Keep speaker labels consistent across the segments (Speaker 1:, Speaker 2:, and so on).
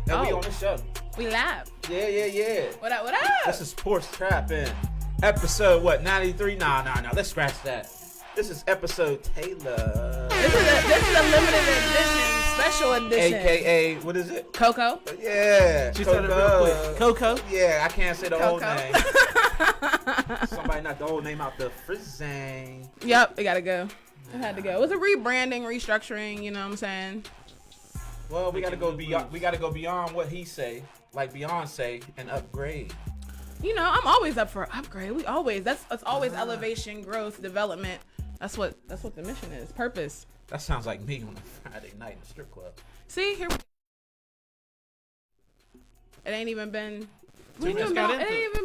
Speaker 1: And we on the show.
Speaker 2: We live.
Speaker 1: Yeah.
Speaker 2: What up?
Speaker 1: This is Porch Trapping. Episode, 93? Nah. Let's scratch that. This is episode Tayla.
Speaker 2: This is a limited edition, special edition.
Speaker 1: AKA, what is it?
Speaker 2: Kocoa.
Speaker 1: Yeah.
Speaker 3: She said it real quick. Coco?
Speaker 1: Yeah, I can't say the whole
Speaker 2: Cocoa.
Speaker 1: name. Somebody knocked the whole name out the frizzing.
Speaker 2: Yep, it gotta go. It had to go. It was a rebranding, restructuring, you know what I'm saying?
Speaker 1: Well, we gotta go beyond what he say, like Beyonce, and upgrade.
Speaker 2: You know, I'm always up for upgrade. That's always elevation, growth, development. That's what the mission is. Purpose.
Speaker 1: That sounds like me on a Friday night in the strip club.
Speaker 2: See, here we go. It ain't even been
Speaker 3: It ain't even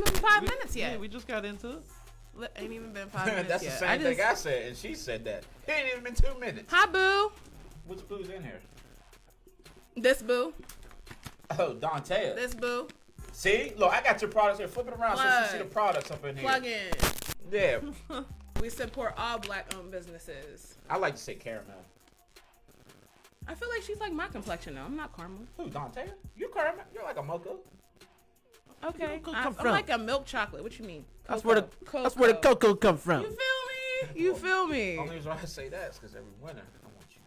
Speaker 2: been 5 minutes yet.
Speaker 3: Yeah, we just got into it.
Speaker 2: Ain't even been 5 minutes
Speaker 1: That's
Speaker 2: yet.
Speaker 1: the same thing I said, and she said that. It ain't even been 2 minutes.
Speaker 2: Hi, boo.
Speaker 1: Which boo's in here?
Speaker 2: This boo.
Speaker 1: Oh, Dante.
Speaker 2: This boo.
Speaker 1: See? Look, I got your products here. Flip it around so you see the products up in here.
Speaker 2: Plug in.
Speaker 1: Yeah.
Speaker 2: We support all black-owned businesses.
Speaker 1: I like to say caramel.
Speaker 2: I feel like she's like my complexion though. I'm not caramel.
Speaker 1: Who, Dante? You caramel? You're like a mocha.
Speaker 2: Okay.
Speaker 3: Cocoa
Speaker 2: I'm
Speaker 3: come from?
Speaker 2: like a milk chocolate. What you mean?
Speaker 3: That's
Speaker 2: Cocoa.
Speaker 3: where the cocoa come from.
Speaker 2: You feel me? You feel me?
Speaker 1: The only reason why I say that is because every winter I want you.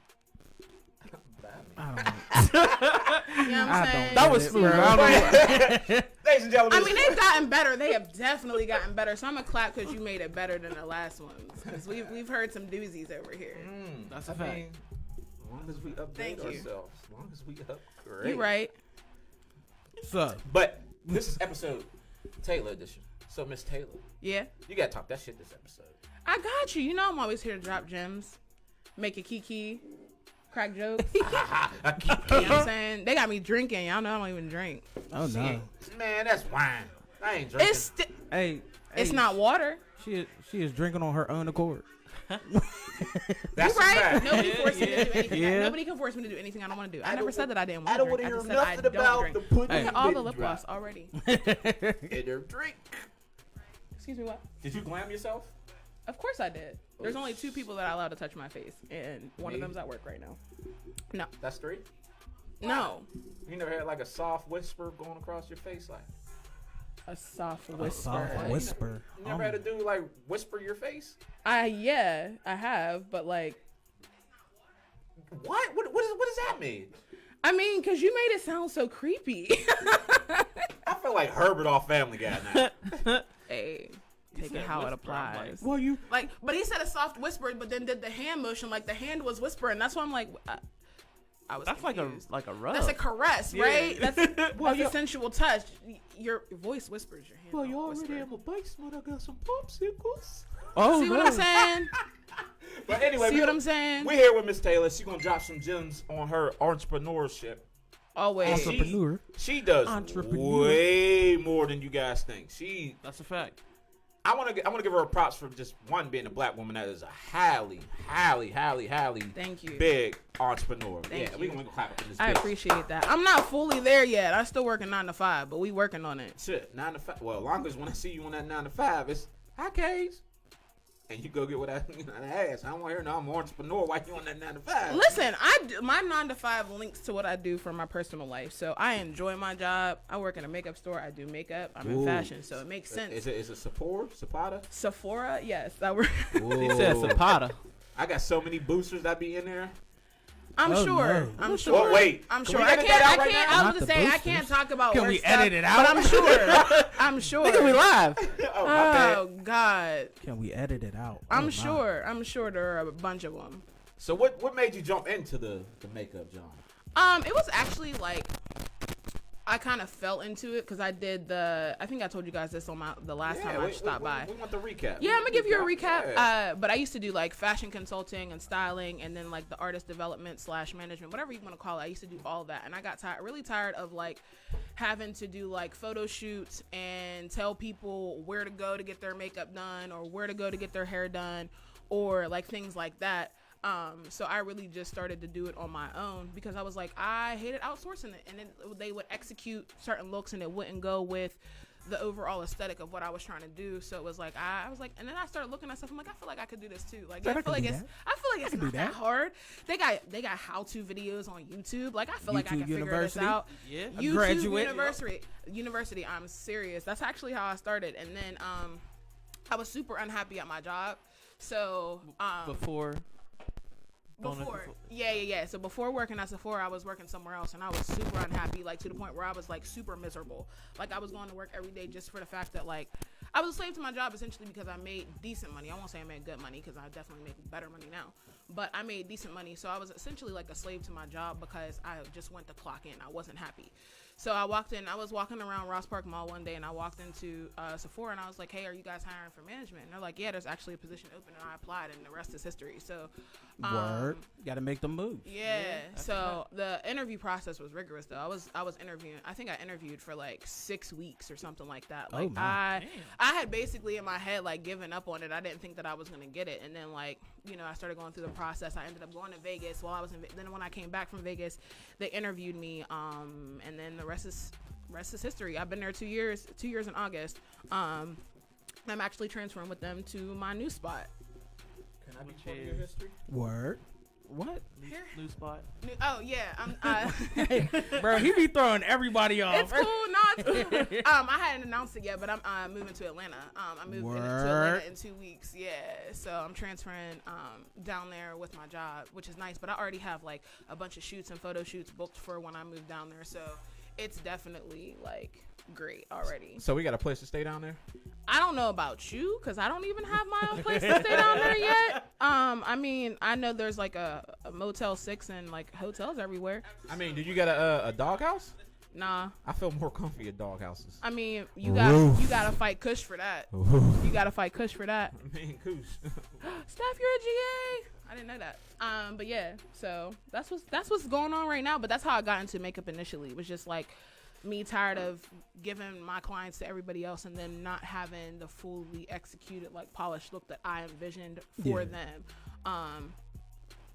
Speaker 3: I don't know.
Speaker 2: You know what I'm saying?
Speaker 3: That was smooth. I don't know.
Speaker 1: Ladies and gentlemen.
Speaker 2: I mean, they've gotten better. They have definitely gotten better. So I'm gonna clap because you made it better than the last ones. Because we've heard some doozies over here.
Speaker 3: That's a fact.
Speaker 1: as long as we update
Speaker 2: Thank you.
Speaker 1: ourselves. As long as we upgrade.
Speaker 2: You right.
Speaker 3: So,
Speaker 1: But this is episode Tayla edition. So, Miss Tayla,
Speaker 2: Yeah.
Speaker 1: you got to talk that shit this episode.
Speaker 2: I got you. You know I'm always here to drop gems, make a kiki, crack jokes. You know what I'm saying? They got me drinking. Y'all know I don't even drink.
Speaker 3: oh no.
Speaker 1: Shit. Man, that's wine. I ain't drinking.
Speaker 2: It's not water.
Speaker 3: She is drinking on her own accord.
Speaker 1: That's
Speaker 2: You right.
Speaker 1: a fact.
Speaker 2: Nobody forced me to do anything.
Speaker 3: Yeah.
Speaker 2: Nobody can force me to do anything I don't want to do. I
Speaker 1: I
Speaker 2: never
Speaker 1: don't
Speaker 2: said that I didn't want
Speaker 1: I
Speaker 2: to
Speaker 1: don't want
Speaker 2: drink.
Speaker 1: to
Speaker 2: I
Speaker 1: hear
Speaker 2: just said I
Speaker 1: nothing
Speaker 2: don't
Speaker 1: about
Speaker 2: drink.
Speaker 1: the pudding.
Speaker 3: Hey.
Speaker 2: Look at all the lip gloss already.
Speaker 1: In their drink.
Speaker 2: Excuse me, what?
Speaker 1: Did you glam yourself?
Speaker 2: Of course I did. There's only 2 people that I allowed to touch my face, and one
Speaker 1: Me?
Speaker 2: of them's at work right now. No.
Speaker 1: That's 3?
Speaker 2: No.
Speaker 1: You never had like a soft whisper going across your face? Like,
Speaker 2: A soft
Speaker 3: A
Speaker 2: whisper.
Speaker 3: soft whisper.
Speaker 1: you never had to do like whisper your face?
Speaker 2: Yeah, I have, but like,
Speaker 1: What? What does that mean?
Speaker 2: I mean, because you made it sound so creepy.
Speaker 1: I feel like Herbert off Family Guy now.
Speaker 2: Hey, take it how it applies.
Speaker 3: Well, you.
Speaker 2: Like, but he said a soft whisper, but then did the hand motion like the hand was whispering. That's why I'm like, I was.
Speaker 3: That's
Speaker 2: confused.
Speaker 3: like a rub.
Speaker 2: That's a caress,
Speaker 3: Yeah.
Speaker 2: right? That's
Speaker 3: Well,
Speaker 2: a sensual touch. Your voice whispers. Your hand.
Speaker 3: Well,
Speaker 2: don't
Speaker 3: you already
Speaker 2: whisper.
Speaker 3: have a basement. I got some popsicles. Oh,
Speaker 2: See what I'm saying?
Speaker 1: But anyway,
Speaker 2: See what I'm saying?
Speaker 1: We're here with Miss Tayla. She's gonna drop some gems on her entrepreneurship.
Speaker 2: Always.
Speaker 3: Entrepreneur.
Speaker 1: She does
Speaker 3: Entrepreneur.
Speaker 1: way more than you guys think.
Speaker 3: That's a fact.
Speaker 1: I want to give her props for just one being a black woman that is a highly
Speaker 2: Thank you.
Speaker 1: big entrepreneur.
Speaker 2: Thank
Speaker 1: we
Speaker 2: you.
Speaker 1: gonna clap up for this.
Speaker 2: I
Speaker 1: bitch.
Speaker 2: appreciate that. I'm not fully there yet. I'm still working 9 to 5, but we working on it.
Speaker 1: Shit, 9 to 5. Well, as long as when I see you on that 9 to 5, it's hi, K's. And you go get what I ask. I don't want to hear no I'm an entrepreneur. Why you on that 9 to 5?
Speaker 2: Listen, my 9 to 5 links to what I do for my personal life. So I enjoy my job. I work in a makeup store. I do makeup. I'm in fashion, so it makes sense.
Speaker 1: Is it Sephora?
Speaker 2: Sephora, yes, I work.
Speaker 3: He said Zapata.
Speaker 1: I got so many boosters that be in there.
Speaker 2: I'm
Speaker 3: Oh,
Speaker 2: sure.
Speaker 3: no.
Speaker 2: I'm sure.
Speaker 1: Oh, wait.
Speaker 2: I'm
Speaker 1: Can
Speaker 2: sure.
Speaker 1: we
Speaker 2: I
Speaker 1: edit
Speaker 2: can't.
Speaker 1: that out
Speaker 2: I
Speaker 1: right
Speaker 2: can't.
Speaker 1: now?
Speaker 2: I was
Speaker 3: Not
Speaker 2: just
Speaker 3: the
Speaker 2: saying I
Speaker 3: boosters.
Speaker 2: can't talk about.
Speaker 3: Can
Speaker 2: work
Speaker 3: we
Speaker 2: stuff,
Speaker 3: edit it out?
Speaker 2: But I'm sure. I'm sure.
Speaker 3: Nigga, we live.
Speaker 1: Oh, my bad.
Speaker 2: Oh God.
Speaker 3: Can we edit it out?
Speaker 2: I'm
Speaker 3: Oh, my.
Speaker 2: sure. I'm sure there are a bunch of them.
Speaker 1: So what made you jump into the makeup, John?
Speaker 2: It was actually like I kind of fell into it because I did I think I told you guys this on the last time I stopped by.
Speaker 1: We want the recap.
Speaker 2: Yeah, I'm gonna give you a recap.
Speaker 1: Yeah.
Speaker 2: But I used to do like fashion consulting and styling, and then like the artist development / management, whatever you want to call it. I used to do all that, and I got really tired of like having to do like photo shoots and tell people where to go to get their makeup done or where to go to get their hair done or like things like that. So I really just started to do it on my own because I was like, I hated outsourcing it, and then they would execute certain looks and it wouldn't go with the overall aesthetic of what I was trying to do. So it was like I was like, and then I started looking at stuff. I'm like, I feel like I could do this too. Like I feel like it's not that hard. They got how-to videos on YouTube. Like I feel like I can figure this out.
Speaker 3: Yeah,
Speaker 2: YouTube
Speaker 3: graduate.
Speaker 2: University. I'm serious. That's actually how I started. And then I was super unhappy at my job. So
Speaker 3: before.
Speaker 2: Yeah. So before working at Sephora, I was working somewhere else, and I was super unhappy, like to the point where I was like super miserable. Like I was going to work every day just for the fact that like I was a slave to my job essentially because I made decent money. I won't say I made good money because I definitely make better money now, but I made decent money. So I was essentially like a slave to my job because I just went to clock in. I wasn't happy. So I was walking around Ross Park Mall one day, and I walked into Sephora, and I was like, hey, are you guys hiring for management? And they're like, yeah, there's actually a position open, and I applied, and the rest is history. So
Speaker 3: Word. Got to make them moves.
Speaker 2: Yeah. So the interview process was rigorous, though. I was interviewing. I think I interviewed for like 6 weeks or something like that. Like I had basically in my head like given up on it. I didn't think that I was gonna get it, and then like I started going through the process. I ended up going to Vegas while I was in. Then when I came back from Vegas, they interviewed me. And then the rest is history. I've been there 2 years. 2 years in August. I'm actually transferring with them to my new spot.
Speaker 1: Can I be part of your history?
Speaker 3: Word. What?
Speaker 2: New
Speaker 3: spot?
Speaker 2: Oh yeah,
Speaker 3: Bro, he be throwing everybody off.
Speaker 2: It's cool, it's cool. I hadn't announced it yet, but I'm moving to Atlanta. I moved to Atlanta in 2 weeks. Yeah, so I'm transferring down there with my job, which is nice. But I already have like a bunch of shoots and photo shoots booked for when I move down there. So it's definitely like great already.
Speaker 1: So we got a place to stay down there?
Speaker 2: I don't know about you because I don't even have my own place to stay down there yet. I mean, I know there's like a Motel 6 and like hotels everywhere.
Speaker 1: I mean, did you get a doghouse?
Speaker 2: Nah.
Speaker 1: I feel more comfy at doghouses.
Speaker 2: I mean, you gotta fight Kush for that. You gotta fight Kush for that.
Speaker 1: I mean, Kush.
Speaker 2: Steph, you're a GA. I didn't know that. But yeah, so that's what's going on right now. But that's how I got into makeup initially. It was just like me tired of giving my clients to everybody else and then not having the fully executed like polished look that I envisioned for them.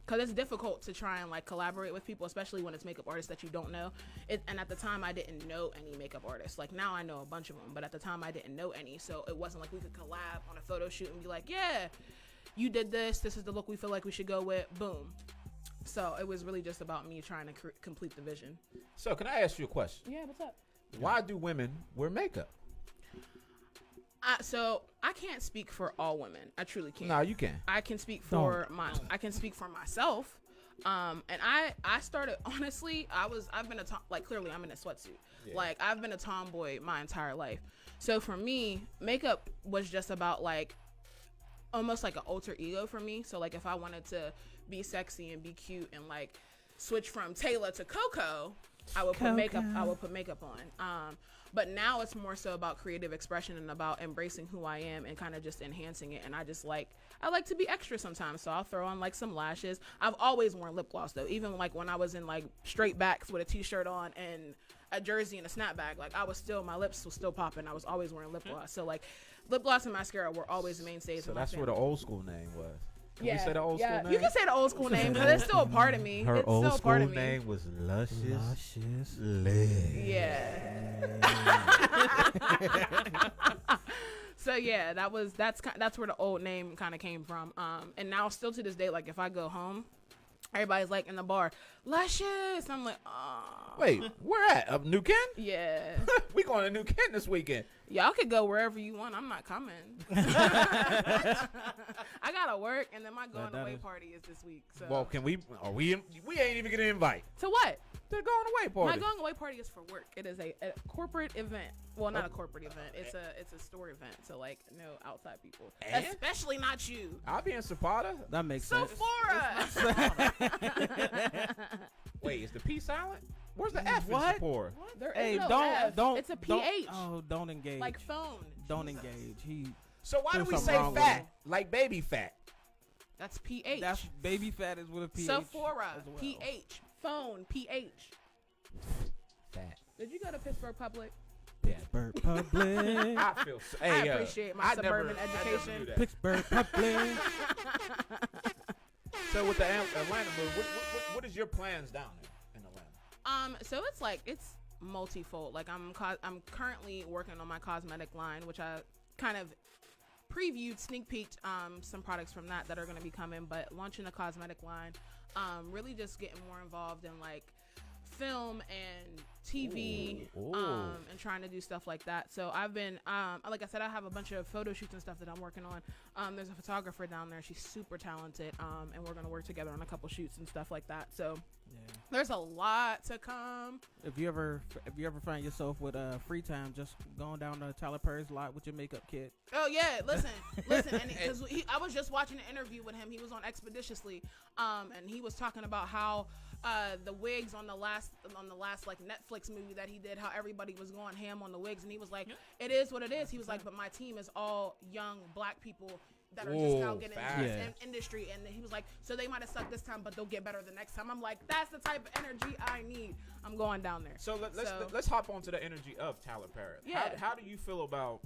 Speaker 2: Because it's difficult to try and like collaborate with people, especially when it's makeup artists that you don't know. And at the time I didn't know any makeup artists. Like now I know a bunch of them, but at the time I didn't know any. So it wasn't like we could collab on a photo shoot and be like, yeah, you did this is the look we feel like we should go with, boom. So it was really just about me trying to complete the vision.
Speaker 1: So can I ask you a question?
Speaker 2: Yeah, what's up?
Speaker 1: Why do women wear makeup?
Speaker 2: So I can't speak for all women. I truly can't.
Speaker 1: No, you can.
Speaker 2: I can speak for myself. And I started, honestly, I've been clearly I'm in a sweatsuit. Yeah. Like I've been a tomboy my entire life. So for me, makeup was just about like almost like an alter ego for me. So like if I wanted to be sexy and be cute and like switch from Tayla to Cocoa, I would put makeup on. But now it's more so about creative expression and about embracing who I am and kind of just enhancing it. And I like to be extra sometimes. So I'll throw on like some lashes. I've always worn lip gloss though. Even like when I was in like straight backs with a t-shirt on and a jersey and a snapback, like my lips was still popping. I was always wearing lip gloss. So like lip gloss and mascara were always the mainstays.
Speaker 1: So that's where the old school name was. Can we say the old school name?
Speaker 2: You can say the old school name because it's still a part of me.
Speaker 1: Her
Speaker 2: it's
Speaker 1: old
Speaker 2: still a
Speaker 1: school
Speaker 2: part of me.
Speaker 1: name was Luscious Liz.
Speaker 2: Yeah. So yeah, that's where the old name kind of came from. And now still to this day, like if I go home, everybody's like in the bar, Luscious. I'm like, oh.
Speaker 1: Wait, where at? Up New Kent?
Speaker 2: Yeah.
Speaker 1: We going to New Kent this weekend.
Speaker 2: Y'all could go wherever you want. I'm not coming. I gotta work, and then my going away party is this week. So.
Speaker 1: Well, we ain't even getting an invite.
Speaker 2: To what?
Speaker 1: To the going away party.
Speaker 2: My going away party is for work. It is a corporate event. Well, not a corporate event. It's a store event. So like no outside people, especially not you.
Speaker 1: I'll be in Zapata.
Speaker 3: That makes sense.
Speaker 2: Sephora.
Speaker 1: Wait, is the P silent? Where's the F in Sephora?
Speaker 2: There is no F.
Speaker 3: Don't.
Speaker 2: It's a PH.
Speaker 3: Don't engage.
Speaker 2: Like phone.
Speaker 3: Don't engage.
Speaker 1: So why do we say fat? Like baby fat.
Speaker 2: That's PH.
Speaker 3: That's baby fat is with a PH.
Speaker 2: Sephora.
Speaker 3: Well.
Speaker 2: PH. Phone. PH.
Speaker 1: Fat.
Speaker 2: Did you go to Pittsburgh Public?
Speaker 3: Pittsburgh Public.
Speaker 1: I feel.
Speaker 2: I appreciate my suburban education.
Speaker 3: Pittsburgh Public.
Speaker 1: So with the Atlanta move, what is your plans down there in Atlanta?
Speaker 2: So it's multifold. Like I'm currently working on my cosmetic line, which I kind of previewed, sneak peeked some products from that are going to be coming, but launching a cosmetic line, really just getting more involved in like film and TV, and trying to do stuff like that. So I've been, like I said, I have a bunch of photo shoots and stuff that I'm working on. There's a photographer down there. She's super talented. And we're going to work together on a couple shoots and stuff like that. So there's a lot to come.
Speaker 3: If you ever find yourself with free time, just going down to Tyler Perry's lot with your makeup kit.
Speaker 2: Oh yeah, listen, and because I was just watching an interview with him. He was on Expeditiously, and he was talking about how the wigs on the last like Netflix movie that he did, how everybody was going ham on the wigs, and he was like, it is what it is. He was like, but my team is all young black people that are just now getting into this industry, and he was like, so they might have sucked this time, but they'll get better the next time. I'm like, that's the type of energy I need. I'm going down there.
Speaker 1: So let's hop onto the energy of Tyler Perry.
Speaker 2: Yeah.
Speaker 1: How do you feel about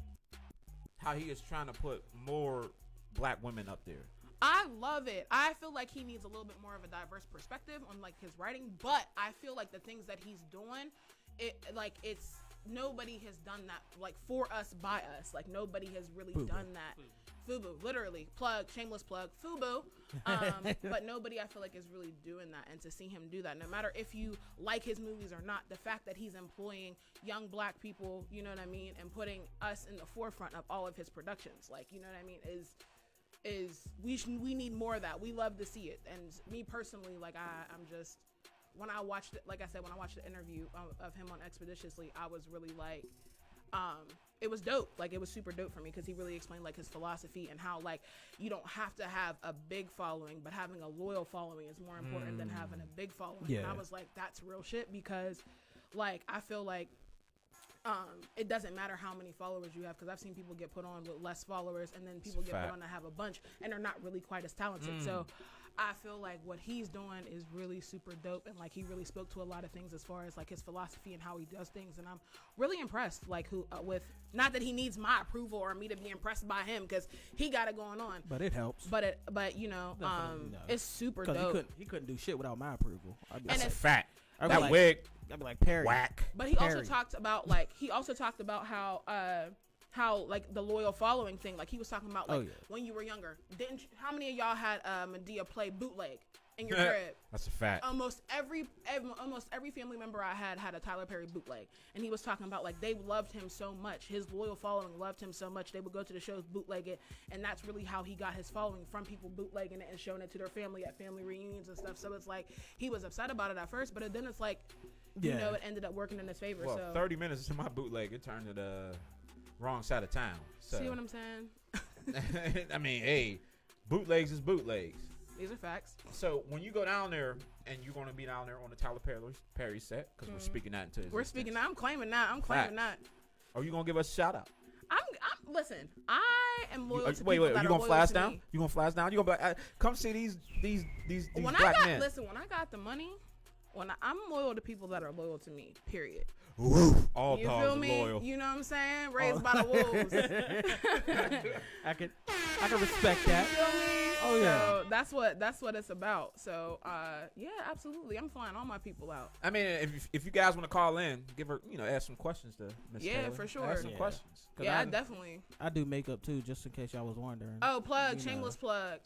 Speaker 1: how he is trying to put more black women up there?
Speaker 2: I love it. I feel like he needs a little bit more of a diverse perspective on like his writing, but I feel like the things that he's doing, it's nobody has done that like for us by us. Like nobody has really done that. FUBU, literally, shameless plug, FUBU. But nobody I feel like is really doing that, and to see him do that, no matter if you like his movies or not, the fact that he's employing young black people, you know what I mean, and putting us in the forefront of all of his productions, like, you know what I mean, is we need more of that. We love to see it. And me personally, like I'm just, when I watched it, like I said, when I watched the interview of him on Expeditiously, I was really like, it was dope. Like it was super dope for me because he really explained like his philosophy and how like you don't have to have a big following, but having a loyal following is more important than having a big following.
Speaker 3: Yeah.
Speaker 2: And I was like, that's real shit, because like I feel like it doesn't matter how many followers you have, because I've seen people get put on with less followers, and then people get put on to have a bunch and they're not really quite as talented. So I feel like what he's doing is really super dope, and like he really spoke to a lot of things as far as like his philosophy and how he does things, and I'm really impressed. Like with not that he needs my approval or me to be impressed by him, because he got it going on.
Speaker 3: But it helps.
Speaker 2: But you know, it's super dope.
Speaker 3: He couldn't do shit without my approval.
Speaker 1: That's a fact.
Speaker 3: I'd
Speaker 1: That wig,
Speaker 3: I'd be like, Perry.
Speaker 1: whack.
Speaker 2: But he also talked about how like the loyal following thing. Like he was talking about like when you were younger, how many of y'all had Madea play bootleg in your crib?
Speaker 1: That's a fact.
Speaker 2: Almost every family member I had a Tyler Perry bootleg, and he was talking about like they loved him so much. His loyal following loved him so much they would go to the shows, bootleg it, and that's really how he got his following, from people bootlegging it and showing it to their family at family reunions and stuff. So it's like he was upset about it at first, but then it's like, you know, it ended up working in his favor.
Speaker 1: Well,
Speaker 2: so
Speaker 1: 30 minutes to my bootleg, it turned to the wrong side of town. So.
Speaker 2: See what I'm saying?
Speaker 1: I mean, hey, bootlegs is bootlegs.
Speaker 2: These are facts.
Speaker 1: So when you go down there, and you're going to be down there on the Tyler Perry set, because we're speaking that into
Speaker 2: We're speaking that. I'm claiming that.
Speaker 1: Are you going to give us a shout out?
Speaker 2: Listen, I am loyal to people
Speaker 1: wait,
Speaker 2: that
Speaker 1: you
Speaker 2: are
Speaker 1: gonna fly us
Speaker 2: loyal to
Speaker 1: down?
Speaker 2: me.
Speaker 1: You gonna fly us down? You gonna be like, come see these
Speaker 2: When
Speaker 1: black
Speaker 2: I
Speaker 1: men?
Speaker 2: Listen, when I got the money, I'm loyal to people that are loyal to me. Period.
Speaker 1: Woo. All
Speaker 2: You
Speaker 1: dogs
Speaker 2: feel
Speaker 1: are
Speaker 2: me?
Speaker 1: loyal.
Speaker 2: You know what I'm saying? Raised by the wolves.
Speaker 3: I can respect that.
Speaker 2: You feel me?
Speaker 3: Oh yeah.
Speaker 2: So that's what it's about. So yeah, absolutely. I'm flying all my people out.
Speaker 1: I mean, if you guys want to call in, give her, ask some questions to Miss
Speaker 2: Yeah,
Speaker 1: Taylor.
Speaker 2: for sure.
Speaker 1: Ask some questions.
Speaker 2: Yeah, I definitely.
Speaker 3: I do makeup too, just in case y'all was wondering.
Speaker 2: Oh, shameless plug.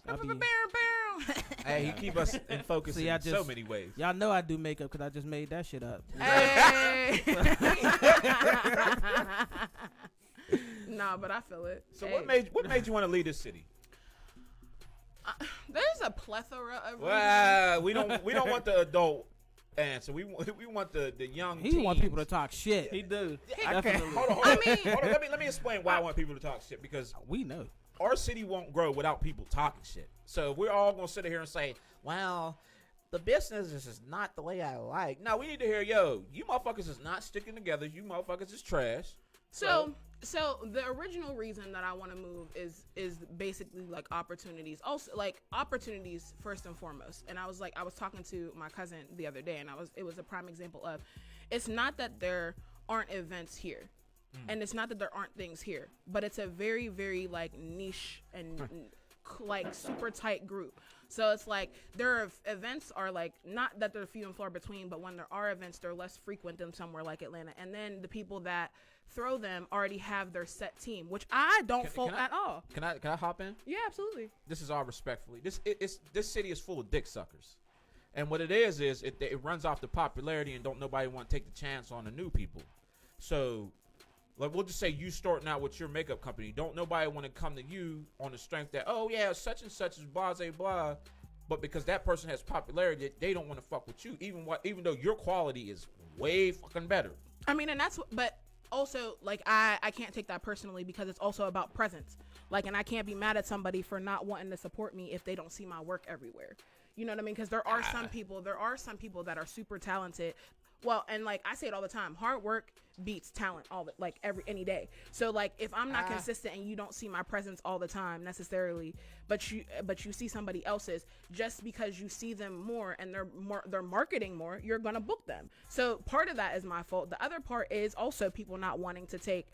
Speaker 1: Hey, he keep us in focus
Speaker 3: See,
Speaker 1: in so many ways.
Speaker 3: Y'all know I do makeup because I just made that shit up.
Speaker 2: Hey. Nah, but I feel it.
Speaker 1: So
Speaker 2: hey.
Speaker 1: what made you want to leave this city?
Speaker 2: There's a plethora of
Speaker 1: Well, we don't want the adult answer. We want the young.
Speaker 3: He
Speaker 1: teens.
Speaker 3: want people to talk shit.
Speaker 4: He do.
Speaker 3: Definitely.
Speaker 1: Hold on. Let me explain why I want people to talk shit, because
Speaker 3: We know.
Speaker 1: our city won't grow without people talking shit. So we're all gonna sit here and say, well, the business is just not the way I like. No, we need to hear, you motherfuckers is not sticking together. You motherfuckers is trash.
Speaker 2: So the original reason that I want to move is basically like opportunities. Also like opportunities first and foremost. And I was talking to my cousin the other day, and it was a prime example of, it's not that there aren't events here. And it's not that there aren't things here, but it's a very, very like niche and like super tight group. So it's like their events are like, not that they're few and far between, but when there are events, they're less frequent than somewhere like Atlanta. And then the people that throw them already have their set team, which I don't fault at all.
Speaker 1: Can I hop in?
Speaker 2: Yeah, absolutely.
Speaker 1: This is all respectfully. This city is full of dick suckers. And what it is it runs off the popularity and don't nobody want to take the chance on the new people. So, like, we'll just say you starting out with your makeup company. Don't nobody want to come to you on the strength that, oh, yeah, such and such is blah, blah, blah. But because that person has popularity, they don't want to fuck with you, even though your quality is way fucking better.
Speaker 2: I mean, and that's – but also, like, I can't take that personally because it's also about presence. Like, and I can't be mad at somebody for not wanting to support me if they don't see my work everywhere. You know what I mean? Because there are some people that are super talented. Well, and like I say it all the time, hard work beats talent any day. So like if I'm not consistent and you don't see my presence all the time necessarily, but you see somebody else's, just because you see them more and they're marketing more, you're gonna book them. So part of that is my fault. The other part is also people not wanting to take,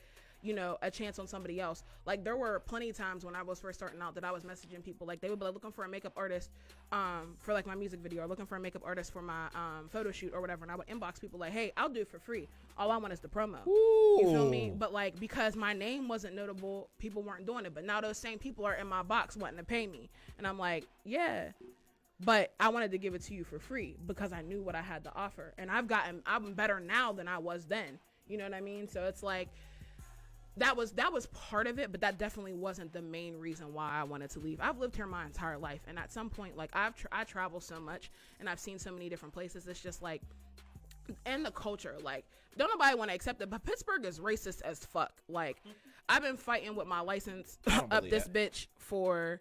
Speaker 2: you know, a chance on somebody else. Like there were plenty of times when I was first starting out that I was messaging people, like they would be like looking for a makeup artist for like my music video, or looking for a makeup artist for my photo shoot or whatever, and I would inbox people like, hey, I'll do it for free, all I want is the promo. Ooh. You feel me? But like because my name wasn't notable, people weren't doing it. But now those same people are in my box wanting to pay me, and I'm like, yeah, but I wanted to give it to you for free because I knew what I had to offer, and I'm better now than I was then. You know what I mean? So it's like that was part of it, but that definitely wasn't the main reason why I wanted to leave. I've lived here my entire life, and at some point, like I travel so much and I've seen so many different places. It's just like, and the culture, like don't nobody want to accept it, but Pittsburgh is racist as fuck. Like I've been fighting with my license up this bitch for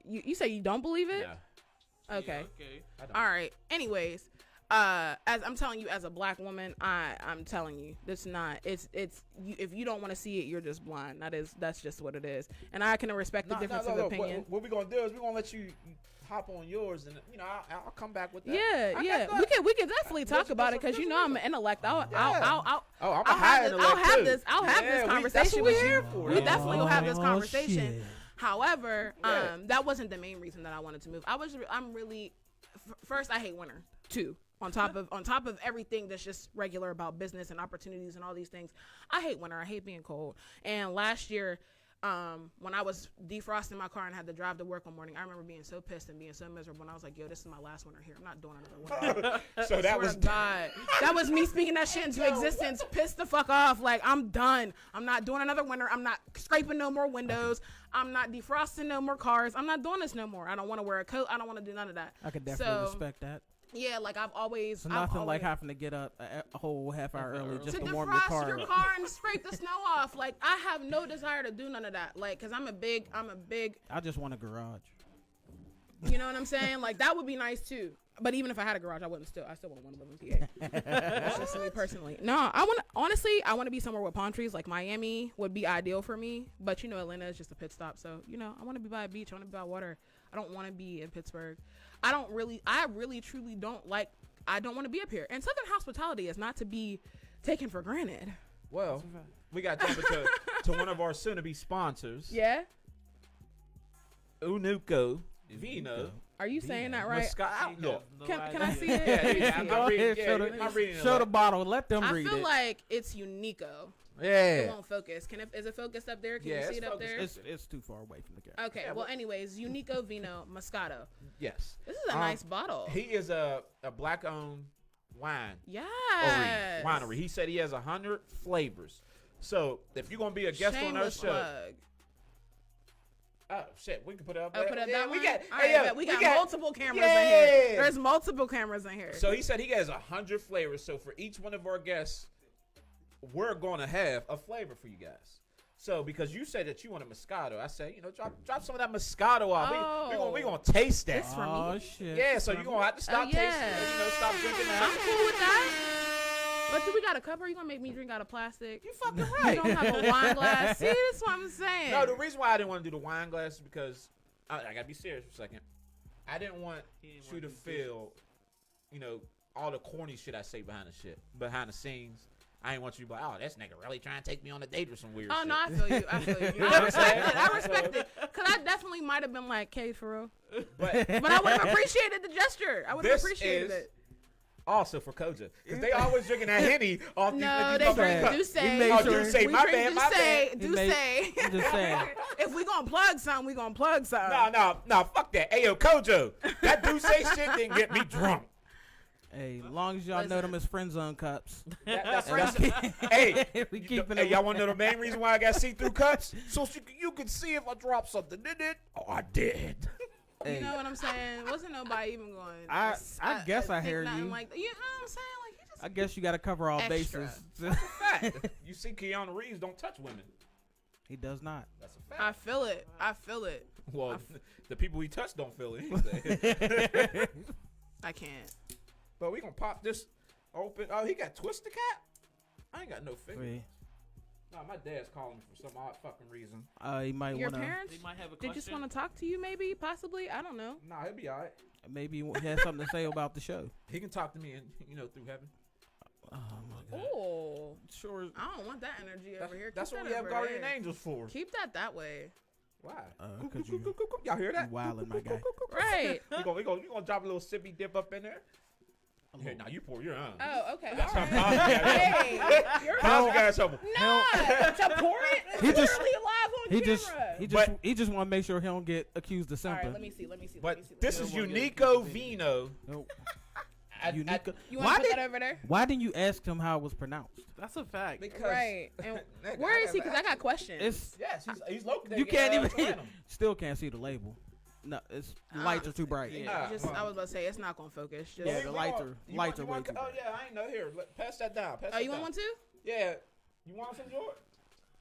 Speaker 2: you say you don't believe it?
Speaker 1: Yeah.
Speaker 2: Okay. Yeah, okay. All right. Anyways, as I'm telling you, as a black woman, I'm telling you, it's you, if you don't want to see it, you're just blind. That's just what it is. And I can respect the difference of opinion.
Speaker 1: What we're gonna do is we're gonna let you hop on yours, and you know I'll come back with that.
Speaker 2: Yeah. We can definitely talk about it because you know I'm an intellect. I'll have this conversation with you. We definitely will have this conversation.
Speaker 3: Shit.
Speaker 2: However, that wasn't the main reason that I wanted to move. I'm really first, I hate winter too. On top of everything that's just regular about business and opportunities and all these things, I hate winter. I hate being cold. And last year, when I was defrosting my car and had to drive to work one morning, I remember being so pissed and being so miserable. And I was like, "Yo, this is my last winter here. I'm not doing another winter."
Speaker 1: So that was
Speaker 2: God. That was me speaking that shit into existence. Pissed the fuck off. Like I'm done. I'm not doing another winter. I'm not scraping no more windows. I'm not defrosting no more cars. I'm not doing this no more. I don't want to wear a coat. I don't want to do none of that.
Speaker 3: I could definitely respect that.
Speaker 2: Yeah, like I've always.
Speaker 3: Nothing like having to get up a whole half hour early just to warm
Speaker 2: defrost
Speaker 3: your
Speaker 2: car and scrape the snow off. Like I have no desire to do none of that. Like, cause I'm a big.
Speaker 3: I just want a garage.
Speaker 2: You know what I'm saying? Like that would be nice too. But even if I had a garage, I still wouldn't want to live in PA. That's just me personally. No, I want to be somewhere with palm trees. Like Miami would be ideal for me. But you know, Atlanta is just a pit stop. So you know, I want to be by a beach. I want to be by water. I don't want to be in Pittsburgh. I really truly don't I don't want to be up here. And Southern hospitality is not to be taken for granted.
Speaker 1: Well, we got to jump to one of our soon-to-be sponsors.
Speaker 2: Yeah.
Speaker 1: Unuco Vino.
Speaker 2: Are you saying that right?
Speaker 1: No.
Speaker 2: Can I see it?
Speaker 1: I'm reading
Speaker 3: Show the bottle. Let them read it.
Speaker 2: I feel like it's Unico.
Speaker 1: Yeah.
Speaker 2: It won't focus. Is it focused up there? Can you see it up there?
Speaker 3: It's too far away from the camera.
Speaker 2: Okay. Well, anyways, Unico Vino Moscato.
Speaker 1: Yes.
Speaker 2: This is a nice bottle.
Speaker 1: He is a black-owned wine.
Speaker 2: Yes.
Speaker 1: Winery. He said he has 100 flavors. So if you're gonna be a guest on our show.
Speaker 2: Plug.
Speaker 1: Oh shit, we can put it up.
Speaker 2: Put it up that
Speaker 1: we
Speaker 2: one? We got multiple cameras in here. There's multiple cameras in here.
Speaker 1: So he said he has 100 flavors. So for each one of our guests, we're gonna have a flavor for you guys. So because you said that you want a Moscato, I say, you know, drop some of that Moscato off.
Speaker 2: Oh.
Speaker 1: We gonna taste that.
Speaker 2: It's for me.
Speaker 3: Oh shit.
Speaker 1: Yeah, so you're gonna have to stop tasting it, you know, stop drinking that.
Speaker 2: I'm cool with that. But do we got a cup, or you gonna make me drink out of plastic?
Speaker 1: You fucking right.
Speaker 2: You don't have a wine glass. See, that's what I'm saying.
Speaker 1: No, the reason why I didn't want to do the wine glass is because I gotta be serious for a second. I didn't want you to feel, you know, all the corny shit I say behind the scenes. I ain't want you to be like, oh, this nigga really trying to take me on a date or some weird
Speaker 2: Oh
Speaker 1: shit.
Speaker 2: no, I feel you. I respect it. Cause I definitely might have been like, "K, for real,"
Speaker 1: But
Speaker 2: I would have appreciated the gesture. I would have appreciated it.
Speaker 1: Also for Koja, because they always drinking that Henny off
Speaker 2: No,
Speaker 1: these
Speaker 2: they drink
Speaker 1: cups.
Speaker 2: Douce.
Speaker 1: Oh, Douce,
Speaker 2: We
Speaker 1: my
Speaker 2: drink
Speaker 1: bad, my bad.
Speaker 2: Douce.
Speaker 3: I'm just saying.
Speaker 2: If we gonna plug something, we gonna plug something.
Speaker 1: No, fuck that. Ayo, Kojo, that Douce shit didn't get me drunk.
Speaker 3: Hey, as long as y'all know them as friend zone cups.
Speaker 1: That's hey,
Speaker 3: We keeping
Speaker 1: hey,
Speaker 3: it.
Speaker 1: y'all want to know the main reason why I got see-through cups? So you can see if I drop something. Did it? Oh, I did.
Speaker 3: Hey,
Speaker 2: You know what I'm saying? Wasn't nobody even going?
Speaker 3: I guess I
Speaker 2: think
Speaker 3: hear
Speaker 2: nothing
Speaker 3: you.
Speaker 2: Like, you know what I'm saying? Like, you just
Speaker 3: I guess you got to cover all
Speaker 2: Extra.
Speaker 3: bases.
Speaker 1: Fact. You see, Keanu Reeves don't touch women.
Speaker 3: He does not.
Speaker 1: That's a fact.
Speaker 2: I feel it. I feel it.
Speaker 1: Well, the people he touched don't feel it.
Speaker 2: I can't.
Speaker 1: But we gonna pop this open. Oh, he got Twisted Cat? I ain't got no finger.
Speaker 3: Wait,
Speaker 1: Nah, my dad's calling me for some odd fucking reason.
Speaker 3: he might
Speaker 2: Your
Speaker 3: want to.
Speaker 2: parents?
Speaker 4: They might have a
Speaker 2: They
Speaker 4: question.
Speaker 2: just want to talk to you, maybe, possibly. I don't know.
Speaker 1: Nah, he'll be alright.
Speaker 3: Maybe he has something to say about the show.
Speaker 1: He can talk to me, and through heaven.
Speaker 3: Oh my god.
Speaker 2: Oh,
Speaker 3: Sure.
Speaker 2: I don't want that energy over here.
Speaker 1: That's
Speaker 2: Keep
Speaker 1: what
Speaker 2: that
Speaker 1: we have
Speaker 2: over
Speaker 1: Guardian
Speaker 2: there.
Speaker 1: Angels for.
Speaker 2: Keep that way.
Speaker 1: Why?
Speaker 3: Cause you
Speaker 1: Y'all hear that?
Speaker 3: wildin', my guy.
Speaker 2: Right.
Speaker 1: we gonna drop a little sippy dip up in there. Here, now you pour your own.
Speaker 2: Oh, okay.
Speaker 1: That's
Speaker 2: All
Speaker 1: how
Speaker 2: right.
Speaker 1: Pop
Speaker 2: Hey, you're
Speaker 1: How's you guys trouble?
Speaker 2: not to pour it. It's
Speaker 3: He just-
Speaker 2: literally live on camera.
Speaker 3: He just want to make sure he don't get accused of
Speaker 2: All
Speaker 3: something.
Speaker 2: right, let me see.
Speaker 1: But this is
Speaker 3: Don't wanna get
Speaker 1: Unico Vino.
Speaker 3: Nope.
Speaker 1: At-
Speaker 3: Unico.
Speaker 2: You
Speaker 3: Why
Speaker 2: want to put
Speaker 3: did
Speaker 2: that over there?
Speaker 3: Why didn't you ask him how it was pronounced?
Speaker 4: That's a fact.
Speaker 1: Because
Speaker 2: Right. And
Speaker 1: Nigga,
Speaker 2: where
Speaker 1: I
Speaker 2: is he?
Speaker 1: gotta
Speaker 2: Because I got questions.
Speaker 3: It's
Speaker 1: yes, he's located.
Speaker 3: you can't even
Speaker 1: Atlanta.
Speaker 3: still can't see the label. No, it's lights are too bright.
Speaker 4: Yeah.
Speaker 2: I was about to say it's not gonna focus. Just,
Speaker 3: Yeah, the lights are
Speaker 1: You
Speaker 3: lights
Speaker 1: want-
Speaker 3: are way
Speaker 1: you
Speaker 3: too
Speaker 1: want-
Speaker 3: bright.
Speaker 1: Oh yeah, I ain't know. Here, pass that down. Pass
Speaker 2: Oh,
Speaker 1: that
Speaker 2: you want
Speaker 1: down.
Speaker 2: one too?
Speaker 1: Yeah. You want some, George?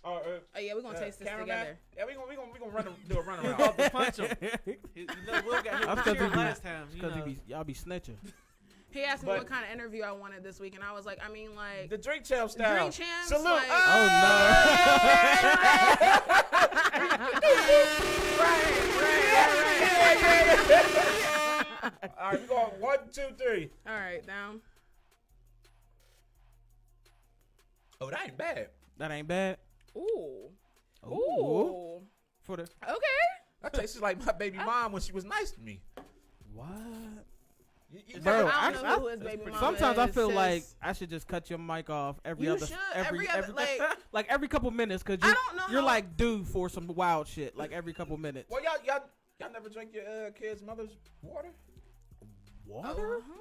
Speaker 2: Oh yeah, we're gonna taste this
Speaker 1: cameraman?
Speaker 2: together.
Speaker 1: Yeah, we gonna do a run
Speaker 4: Oh,
Speaker 1: around.
Speaker 4: to punch him. You know, Will got hit
Speaker 3: That's
Speaker 4: with
Speaker 3: 'cause
Speaker 4: cheer
Speaker 3: he be-
Speaker 4: last time. You
Speaker 3: Because
Speaker 4: know.
Speaker 3: y'all be snitching.
Speaker 2: He asked me
Speaker 1: But-
Speaker 2: what kind of interview I wanted this week, and I was like, I mean, like
Speaker 1: The drink champ style.
Speaker 2: Drink Champs.
Speaker 1: Salute.
Speaker 2: Like,
Speaker 1: All right, we going 1, 2, 3.
Speaker 2: All right, down.
Speaker 1: Oh, that ain't bad.
Speaker 3: That ain't bad.
Speaker 2: Ooh.
Speaker 3: Ooh.
Speaker 2: Ooh.
Speaker 3: For the
Speaker 2: Okay.
Speaker 1: That tastes like my baby mom when she was nice to me.
Speaker 3: what?
Speaker 2: I
Speaker 3: Bro,
Speaker 2: don't know who his baby mama
Speaker 3: Sometimes I
Speaker 2: is,
Speaker 3: feel
Speaker 2: sis.
Speaker 3: like I should just cut your mic off every
Speaker 2: You
Speaker 3: other
Speaker 2: should. Every other,
Speaker 3: like every couple minutes because
Speaker 2: I don't know
Speaker 3: you're
Speaker 2: how-
Speaker 3: like due for some wild shit like every couple minutes.
Speaker 1: Well, y'all never drink your kids' mother's water?
Speaker 3: Water?
Speaker 2: Uh-huh.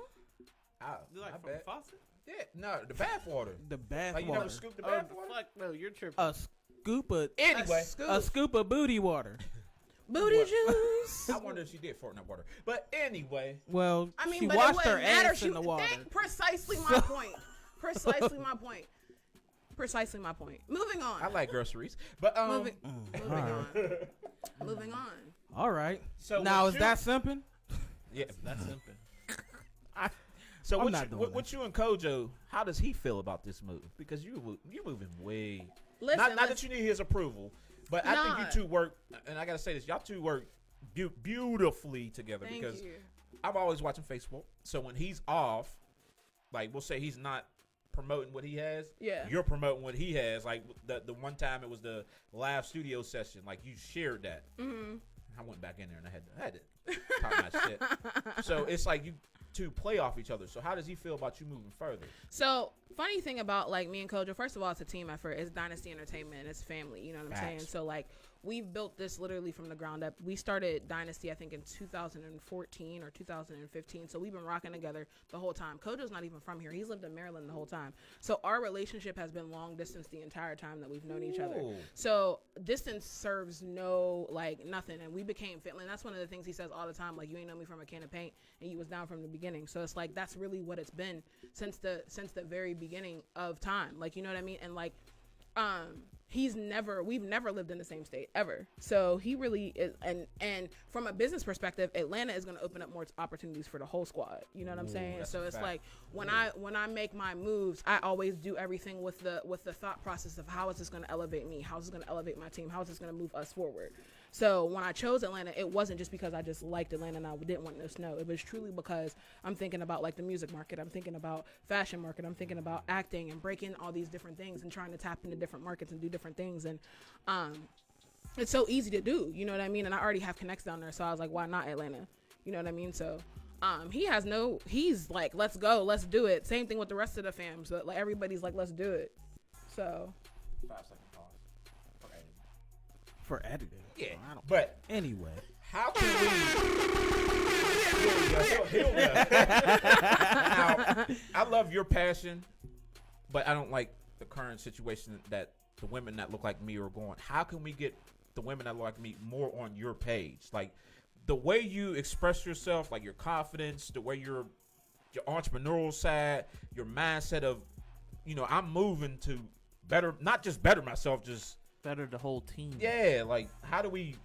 Speaker 1: Oh,
Speaker 4: You like
Speaker 1: my
Speaker 4: from the
Speaker 1: bad.
Speaker 4: faucet?
Speaker 1: Yeah, no, the bath water.
Speaker 3: The bath
Speaker 1: Like you
Speaker 3: water.
Speaker 1: never scooped the
Speaker 4: Oh,
Speaker 1: bath water?
Speaker 4: fuck no, you're tripping.
Speaker 3: A scoop of
Speaker 1: Anyway,
Speaker 3: a scoop of booty water.
Speaker 2: Booty
Speaker 1: What?
Speaker 2: juice.
Speaker 1: I wonder if she did fart in that water. But anyway,
Speaker 3: Well,
Speaker 2: I mean,
Speaker 3: she
Speaker 2: but it
Speaker 3: washed her
Speaker 2: wouldn't matter.
Speaker 3: ass in the water.
Speaker 2: Precisely my point. Precisely my point. Precisely my point. Moving on.
Speaker 1: I like groceries. But
Speaker 2: Moving
Speaker 3: All right.
Speaker 2: on. Moving on.
Speaker 3: All right.
Speaker 1: So
Speaker 3: Now
Speaker 1: what
Speaker 3: is
Speaker 1: you-
Speaker 3: that simping?
Speaker 1: yeah,
Speaker 4: That's simple.
Speaker 1: So
Speaker 3: I'm
Speaker 1: what
Speaker 3: not
Speaker 1: you,
Speaker 3: doing
Speaker 1: what, what you and Kojo, how does he feel about this move? Because you moving way.
Speaker 2: Listen,
Speaker 1: not that you need his approval, but I think
Speaker 2: Nah.
Speaker 1: you two work. And I gotta say this, y'all two work beautifully together.
Speaker 2: Thank
Speaker 1: because
Speaker 2: you.
Speaker 1: I'm always watching Facebook. So when he's off, like we'll say he's not promoting what he has.
Speaker 2: Yeah.
Speaker 1: You're promoting what he has. Like the one time it was the live studio session. Like you shared that.
Speaker 2: Mm-hmm.
Speaker 1: I went back in there and I had to talk my shit. So it's like you two play off each other. So how does he feel about you moving further?
Speaker 2: So funny thing about like me and Kojo, first of all, it's a team effort. It's Dynasti Entertainment. It's family. You know what I'm saying?
Speaker 1: Facts.
Speaker 2: So like we've built this literally from the ground up. We started Dynasti, I think, in 2014 or 2015. So we've been rocking together the whole time. Kojo's not even from here. He's lived in Maryland the whole time. So our relationship has been long distance the entire time that we've known each other.
Speaker 1: Ooh.
Speaker 2: So distance serves no like nothing, and we became family. And that's one of the things he says all the time. Like you ain't know me from a can of paint, and you was down from the beginning. So it's like that's really what it's been since the very beginning of time. Like you know what I mean? And like, we've never lived in the same state ever. So he really is, and from a business perspective, Atlanta is going to open up more opportunities for the whole squad. You know what I'm saying?
Speaker 1: that's
Speaker 2: So
Speaker 1: a
Speaker 2: it's
Speaker 1: fact.
Speaker 2: like when I make my moves, I always do everything with the thought process of how is this going to elevate me? How is this going to elevate my team? How is this going to move us forward? So when I chose Atlanta, it wasn't just because I just liked Atlanta and I didn't want no snow. It was truly because I'm thinking about like the music market. I'm thinking about fashion market. I'm thinking about acting and breaking all these different things and trying to tap into different markets and do different things. And it's so easy to do, you know what I mean? And I already have connects down there. So I was like, why not Atlanta? You know what I mean? So he's like, let's go, let's do it. Same thing with the rest of the fam. So like everybody's like, let's do it. So
Speaker 1: 5-second pause
Speaker 3: For editing.
Speaker 1: Yeah,
Speaker 3: I don't,
Speaker 1: but
Speaker 3: anyway.
Speaker 1: how can we? He'll now, I love your passion, but I don't like the current situation that the women that look like me are going. How can we get the women that look like me more on your page? Like the way you express yourself, like your confidence, the way your entrepreneurial side, your mindset of, you know, I'm moving to better, not just better myself, just
Speaker 4: Better the whole team.
Speaker 1: yeah. Like how do we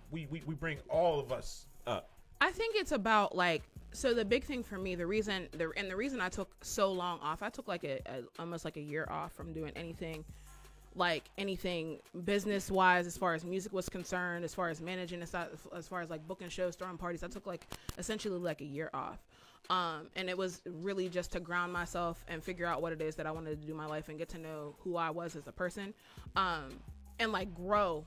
Speaker 1: bring all of us up?
Speaker 2: I think it's about like, so the big thing for me, the reason I took so long off, I took like almost like a year off from doing anything business wise, as far as music was concerned, as far as managing, as far as like booking shows, throwing parties. I took like essentially like a year off. And it was really just to ground myself and figure out what it is that I wanted to do in my life and get to know who I was as a person. And like grow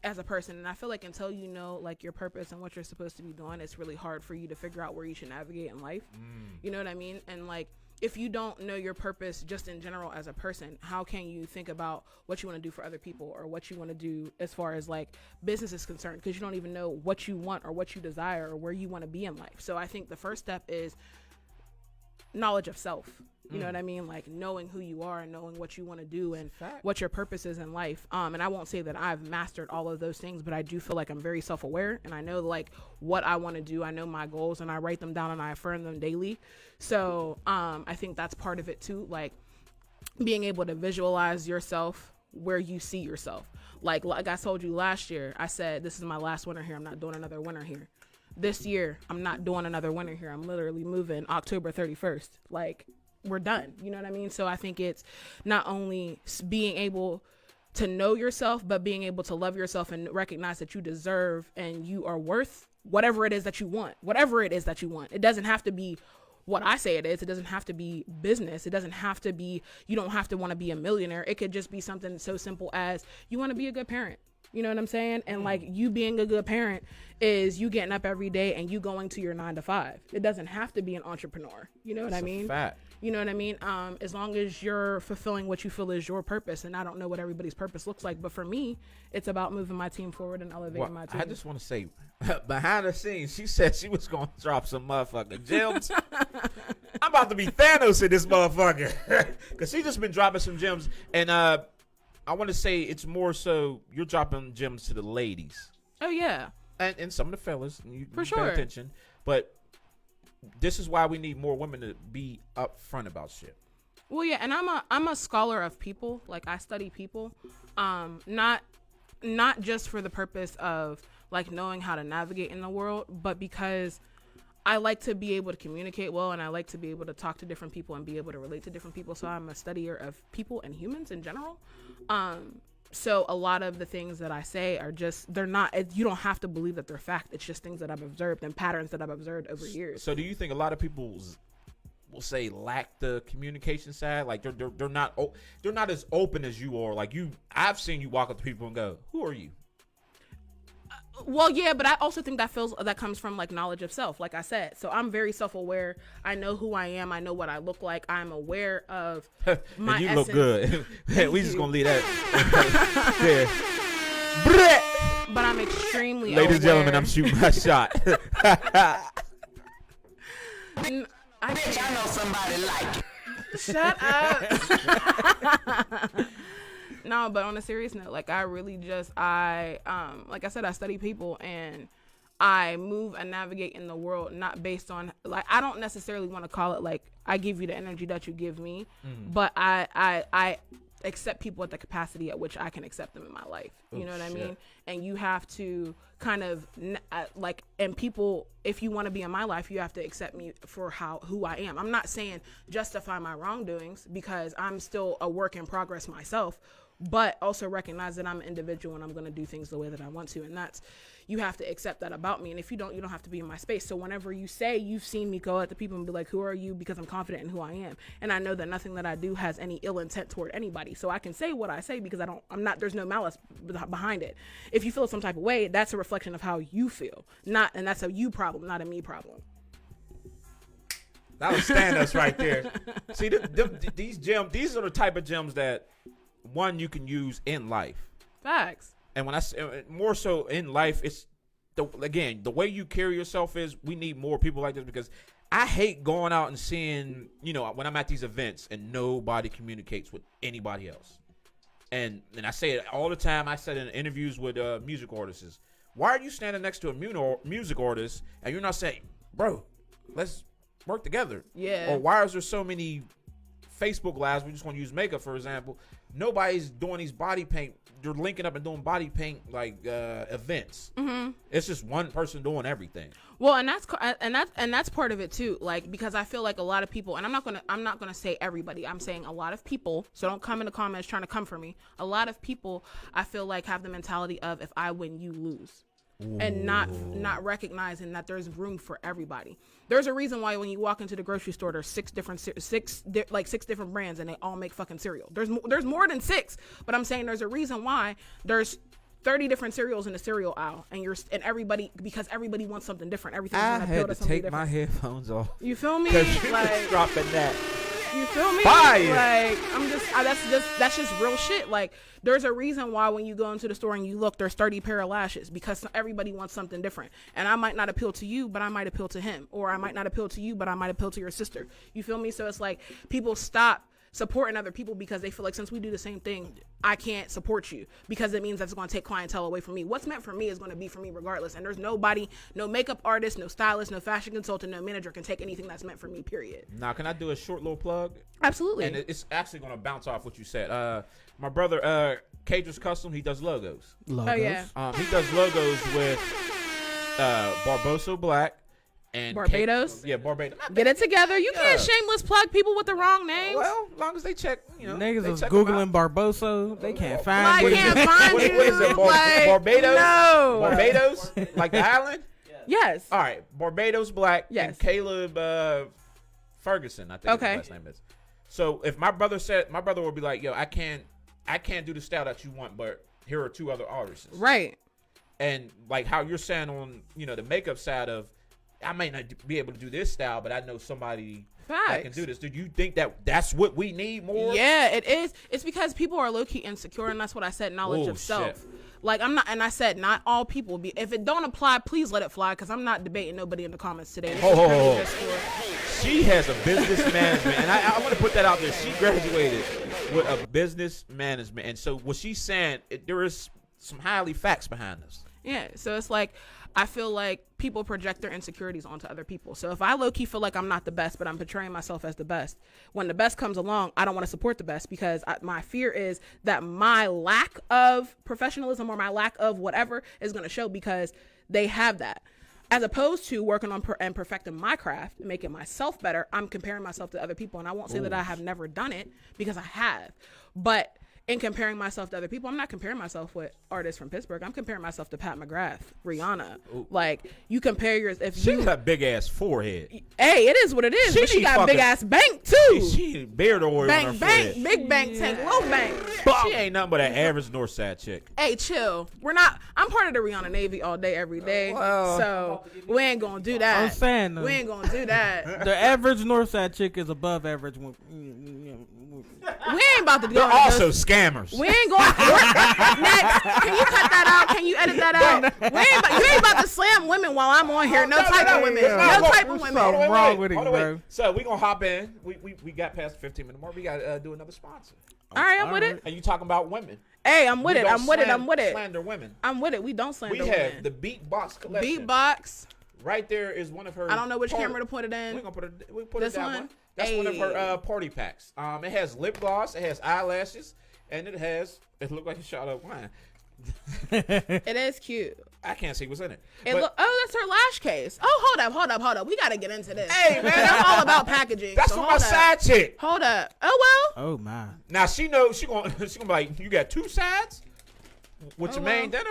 Speaker 2: as a person. And I feel like until you know like your purpose and what you're supposed to be doing, it's really hard for you to figure out where you should navigate in life. You know what I mean? And like, if you don't know your purpose just in general as a person, how can you think about what you want to do for other people or what you want to do as far as like business is concerned? Because you don't even know what you want or what you desire or where you want to be in life. So I think the first step is knowledge of self. You know what I mean? Like knowing who you are and knowing what you want to do and what your purpose is in life. And I won't say that I've mastered all of those things, but I do feel like I'm very self-aware and I know like what I want to do. I know my goals and I write them down and I affirm them daily. So I think that's part of it too. Like being able to visualize yourself where you see yourself. Like I told you last year, I said, this is my last winter here. I'm not doing another winter here. This year, I'm not doing another winter here. I'm literally moving October 31st. Like, we're done. You know what I mean? So I think it's not only being able to know yourself, but being able to love yourself and recognize that you deserve and you are worth whatever it is that you want. Whatever it is that you want. It doesn't have to be what I say it is. It doesn't have to be business. It doesn't have to be, you don't have to want to be a millionaire. It could just be something so simple as you want to be a good parent. You know what I'm saying? And like you being a good parent is you getting up every day and you going to your 9 to 5. It doesn't have to be an entrepreneur. You know what I mean?
Speaker 1: Fact.
Speaker 2: You know what I mean? As long as you're fulfilling what you feel is your purpose, and I don't know what everybody's purpose looks like, but for me, it's about moving my team forward and elevating my team.
Speaker 1: I just want to say, behind the scenes, she said she was going to drop some motherfucking gems. I'm about to be Thanos in this motherfucker. Because she just been dropping some gems. And I want to say it's more so you're dropping gems to the ladies.
Speaker 2: Oh, yeah.
Speaker 1: And some of the fellas. You
Speaker 2: for
Speaker 1: pay
Speaker 2: sure.
Speaker 1: attention. But this is why we need more women to be upfront about shit.
Speaker 2: Well, yeah, and I'm a scholar of people. Like I study people, not just for the purpose of like knowing how to navigate in the world, but because I like to be able to communicate well, and I like to be able to talk to different people and be able to relate to different people. So I'm a studier of people and humans in general. So a lot of the things that I say are just, they're not, you don't have to believe that they're fact. It's just things that I've observed and patterns that I've observed over years.
Speaker 1: So do you think a lot of people will say lack the communication side? Like they're not as open as you are. Like I've seen you walk up to people and go, "Who are you?"
Speaker 2: Well, yeah, but I also think that comes from like knowledge of self, like I said. So I'm very self-aware. I know who I am. I know what I look like. I'm aware of my
Speaker 1: and you
Speaker 2: essence.
Speaker 1: look good. We just gonna leave that. Yeah.
Speaker 2: But I'm extremely
Speaker 1: Ladies and
Speaker 2: aware.
Speaker 1: gentlemen, I'm shooting my shot.
Speaker 5: I know somebody like it.
Speaker 2: Shut up. No, but on a serious note, like I really just, like I said, I study people and I move and navigate in the world, not based on, like, I don't necessarily want to call it like I give you the energy that you give me, but I accept people at the capacity at which I can accept them in my life. You know what I mean? And you have to kind of like, and people, if you want to be in my life, you have to accept me for who I am. I'm not saying justify my wrongdoings because I'm still a work in progress myself. but also recognize that I'm an individual and I'm going to do things the way that I want to. And that's, you have to accept that about me. And if you don't have to be in my space. So whenever you say you've seen me go at the people and be like, who are you? Because I'm confident in who I am. And I know that nothing that I do has any ill intent toward anybody. So I can say what I say because there's no malice behind it. If you feel some type of way, that's a reflection of how you feel. And that's a you problem, not a me problem.
Speaker 1: That'll stand us right there. See, these gems, these are the type of gems that one you can use in life.
Speaker 2: Facts.
Speaker 1: And when I say more so in life, it's the way you carry yourself is we need more people like this, because I hate going out and seeing, when I'm at these events and nobody communicates with anybody else. And I say it all the time. I said in interviews with music artists, why are you standing next to a music artist and you're not saying, bro, let's work together?
Speaker 2: Yeah.
Speaker 1: Or why is there so many Facebook lives? We just want to use makeup, for example. Nobody's doing these body paint. They're linking up and doing body paint events. Mm-hmm. It's just one person doing everything.
Speaker 2: Well, and that's part of it too. Like, because I feel like a lot of people, and I'm not gonna say everybody. I'm saying a lot of people. So don't come in the comments trying to come for me. A lot of people, I feel like, have the mentality of if I win, you lose. And not recognizing that there's room for everybody. There's a reason why when you walk into the grocery store, there's six different brands and they all make fucking cereal. There's more than 6, but I'm saying there's a reason why there's 30 different cereals in the cereal aisle, and everybody, because everybody wants something different. Everything's
Speaker 1: I
Speaker 2: gonna appeal
Speaker 1: had
Speaker 2: to
Speaker 1: to
Speaker 2: somebody
Speaker 1: take
Speaker 2: different.
Speaker 1: my headphones off.
Speaker 2: You feel me?
Speaker 1: Like dropping that.
Speaker 2: You feel me?
Speaker 1: Fire.
Speaker 2: Like, that's just real shit. Like, there's a reason why when you go into the store and you look, there's 30 pair of lashes, because everybody wants something different. And I might not appeal to you, but I might appeal to him. Or I might not appeal to you, but I might appeal to your sister. You feel me? So it's like people stop supporting other people because they feel like, since we do the same thing, I can't support you because it means that's going to take clientele away from me. What's meant for me is going to be for me regardless. And there's nobody, no makeup artist, no stylist, no fashion consultant, no manager can take anything that's meant for me, period.
Speaker 1: Now, can I do a short little plug?
Speaker 2: Absolutely.
Speaker 1: And it's actually going to bounce off what you said. My brother, Cage's Custom, he does logos.
Speaker 2: Oh, yeah.
Speaker 1: He does logos with Barbosa Black. And
Speaker 2: Barbados?
Speaker 1: Barbados.
Speaker 2: Get it together. You can't shameless plug people with the wrong names.
Speaker 1: Well, as long as they check,
Speaker 3: Niggas
Speaker 1: they
Speaker 3: is
Speaker 1: check
Speaker 3: Googling Barbosa. They can't find
Speaker 2: I
Speaker 3: it.
Speaker 2: can't find
Speaker 1: what
Speaker 2: you.
Speaker 1: is it? Barbados?
Speaker 2: No.
Speaker 1: Barbados? Like the island?
Speaker 2: Yes.
Speaker 1: All right. Barbados Black.
Speaker 2: Yes.
Speaker 1: And Caleb Ferguson, I think his last name is. So if my brother would be like, yo, I can't do the style that you want, but here are 2 other artists.
Speaker 2: Right.
Speaker 1: And like how you're saying on, the makeup side of, I may not be able to do this style, but I know somebody that can do this. Do you think that that's what we need more?
Speaker 2: Yeah, it is. It's because people are low-key insecure, and that's what I said, knowledge of self.
Speaker 1: Shit.
Speaker 2: Like, I'm not, and I said not all people. If it don't apply, please let it fly, because I'm not debating nobody in the comments today.
Speaker 1: She has a business management, and I want to put that out there. She graduated with a business management, and so what she's saying, there is some highly facts behind this.
Speaker 2: Yeah, so it's like, I feel like people project their insecurities onto other people. So if I low-key feel like I'm not the best, but I'm portraying myself as the best, when the best comes along, I don't want to support the best, because my fear is that my lack of professionalism or my lack of whatever is going to show, because they have that. As opposed to working on and perfecting my craft, making myself better, I'm comparing myself to other people. And I won't say that I have never done it, because I have. But in comparing myself to other people, I'm not comparing myself with artists from Pittsburgh. I'm comparing myself to Pat McGrath, Rihanna. Ooh. Like, you compare yours.
Speaker 1: She got a big ass forehead.
Speaker 2: Hey, it is what it is. But she got a big ass bank too.
Speaker 1: She beard oil
Speaker 2: bank,
Speaker 1: on her
Speaker 2: bank,
Speaker 1: forehead.
Speaker 2: Big bank tank, low bank.
Speaker 1: She ain't nothing but an average Northside chick.
Speaker 2: Hey, chill. I'm part of the Rihanna Navy all day, every day. Well, so we ain't gonna do that.
Speaker 3: I'm saying
Speaker 2: we ain't gonna do that.
Speaker 3: The average Northside chick is above average.
Speaker 2: We ain't about to do
Speaker 1: They're also scammers.
Speaker 2: We ain't going next. Can you cut that out? Can you edit that out? You ain't about to slam women while I'm on here. No type of women. No type of women.
Speaker 3: What's wrong with it, bro?
Speaker 1: So we gonna hop in. We got past the 15-minute mark. We gotta do another sponsor.
Speaker 2: All right, I'm with it.
Speaker 1: And you talking about women?
Speaker 2: Hey, I'm with it. I'm with it.
Speaker 1: Slander women.
Speaker 2: I'm with it. We don't slander women.
Speaker 1: We have the Beatbox collection.
Speaker 2: Beatbox.
Speaker 1: Right there is one of her.
Speaker 2: I don't know which camera to put it in.
Speaker 1: We're gonna put
Speaker 2: this
Speaker 1: it that
Speaker 2: one.
Speaker 1: That's one of her party packs. It has lip gloss, it has eyelashes, and it looks like a shot of wine.
Speaker 2: It is cute.
Speaker 1: I can't see what's in it.
Speaker 2: Oh, that's her lash case. Oh, hold up. We gotta get into this.
Speaker 1: Hey, man,
Speaker 2: I'm all about packaging.
Speaker 1: That's
Speaker 2: so
Speaker 1: for
Speaker 2: hold
Speaker 1: my
Speaker 2: up.
Speaker 1: side chick.
Speaker 2: Hold up. Oh well.
Speaker 3: Oh my.
Speaker 1: Now she knows she gonna be like, you got 2 sides with your main dinner.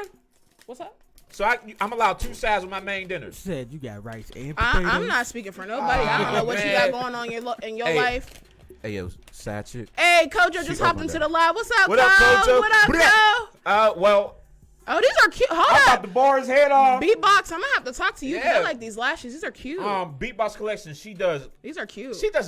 Speaker 2: What's up?
Speaker 1: So I'm allowed 2 sides with my main dinner.
Speaker 3: Said you got rice and potatoes.
Speaker 2: I'm not speaking for nobody. I don't know what you got going on in your life.
Speaker 1: Hey, yo, side chick.
Speaker 2: Hey, Kojo just hopped into the live. What's up,
Speaker 1: What up, Kojo?
Speaker 2: What up, Ko?
Speaker 1: Well,
Speaker 2: Oh, these are cute. Hold
Speaker 1: I'm about
Speaker 2: up.
Speaker 1: to bar his head off.
Speaker 2: Beatbox, I'm gonna have to talk to you. 'Cause
Speaker 1: Yeah.
Speaker 2: I like these lashes. These are cute.
Speaker 1: Beatbox Collection. She does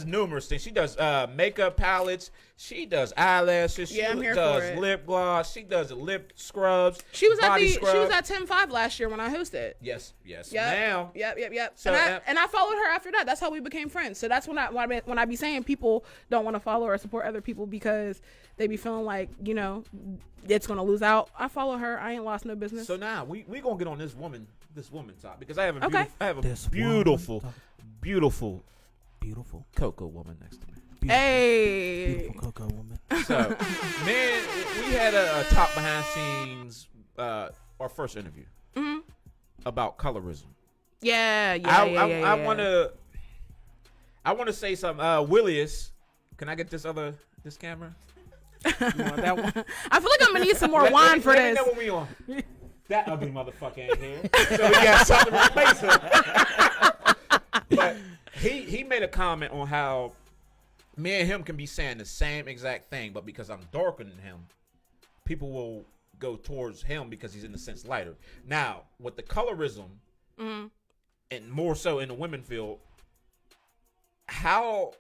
Speaker 1: numerous things. She does makeup palettes. She does eyelashes.
Speaker 2: Yeah, I'm
Speaker 1: she
Speaker 2: here
Speaker 1: does
Speaker 2: for it.
Speaker 1: lip gloss. She does lip scrubs.
Speaker 2: She was
Speaker 1: body
Speaker 2: at
Speaker 1: scrubs.
Speaker 2: 10-5 last year when I hosted.
Speaker 1: Yes,
Speaker 2: Yep.
Speaker 1: ma'am.
Speaker 2: Yep.
Speaker 1: So,
Speaker 2: and I followed her after that. That's how we became friends. So that's when I be saying people don't want to follow or support other people because they be feeling like, it's gonna lose out. I follow her. I ain't lost no business.
Speaker 1: So now we gonna get on this woman top because I have a
Speaker 2: Okay.
Speaker 1: beautiful
Speaker 3: Beautiful.
Speaker 1: Cocoa woman next to me.
Speaker 2: Hey.
Speaker 3: Beautiful Cocoa woman.
Speaker 1: So, man, we had a top behind scenes, our first interview about colorism.
Speaker 2: Yeah.
Speaker 1: I want to say something. Willius, can I get this camera?
Speaker 3: You want that one?
Speaker 2: I feel like I'm gonna need some more wine for
Speaker 1: let me
Speaker 2: this.
Speaker 1: know when we on. That ugly motherfucker ain't here, so we got something to replace him. But he made a comment on how me and him can be saying the same exact thing, but because I'm darker than him, people will go towards him because he's in a sense lighter. Now, with the colorism, and more so in the women field, how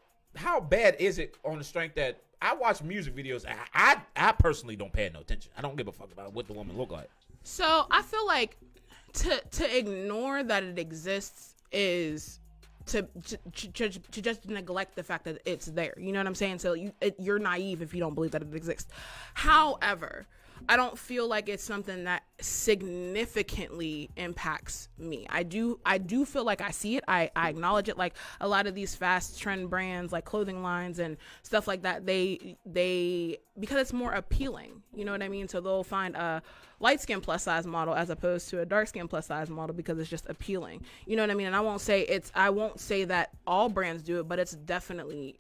Speaker 1: bad is it on the strength that I watch music videos? I personally don't pay no attention. I don't give a fuck about what the woman look like.
Speaker 2: So I feel like to ignore that it exists is to just neglect the fact that it's there. You know what I'm saying? So you're naive if you don't believe that it exists. However, I don't feel like it's something that significantly impacts me. I do feel like I see it. I acknowledge it. Like a lot of these fast trend brands, like clothing lines and stuff like that, they because it's more appealing. You know what I mean? So they'll find a light skin plus size model as opposed to a dark skin plus size model because it's just appealing. You know what I mean? And I won't say that all brands do it, but it's definitely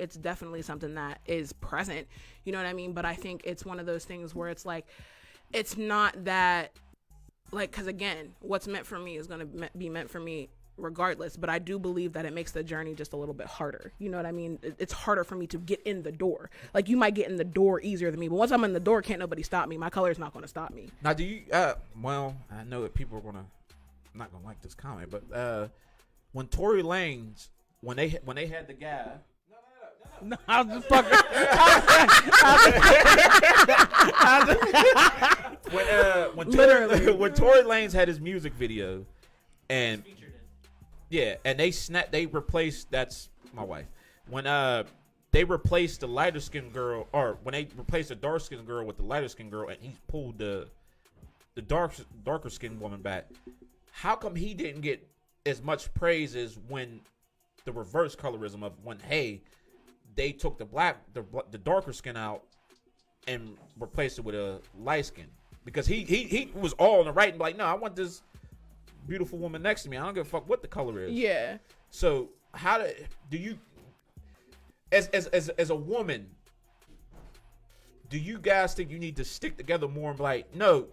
Speaker 2: something that is present. You know what I mean? But I think it's one of those things where it's like, it's not that, like, because again, what's meant for me is going to be meant for me regardless. But I do believe that it makes the journey just a little bit harder. You know what I mean? It's harder for me to get in the door. Like, you might get in the door easier than me, but once I'm in the door, can't nobody stop me. My color is not going to stop me.
Speaker 1: Now, do you? Well, I know that people are not gonna like this comment, but when Tory Lanez, when they had the guy.
Speaker 3: No, I was just fucking.
Speaker 1: When Tory Lanez had his music video, and they replaced, that's my wife. When they replaced the lighter skinned girl, or when they replaced the dark skinned girl with the lighter skinned girl, and he pulled the darker skinned woman back, how come he didn't get as much praise as when the reverse colorism of when they took the darker skin out and replaced it with a light skin? Because he was all on the right and like, no, I want this beautiful woman next to me. I don't give a fuck what the color is.
Speaker 2: Yeah.
Speaker 1: So how do you, as a woman, do you guys think you need to stick together more and be like, no,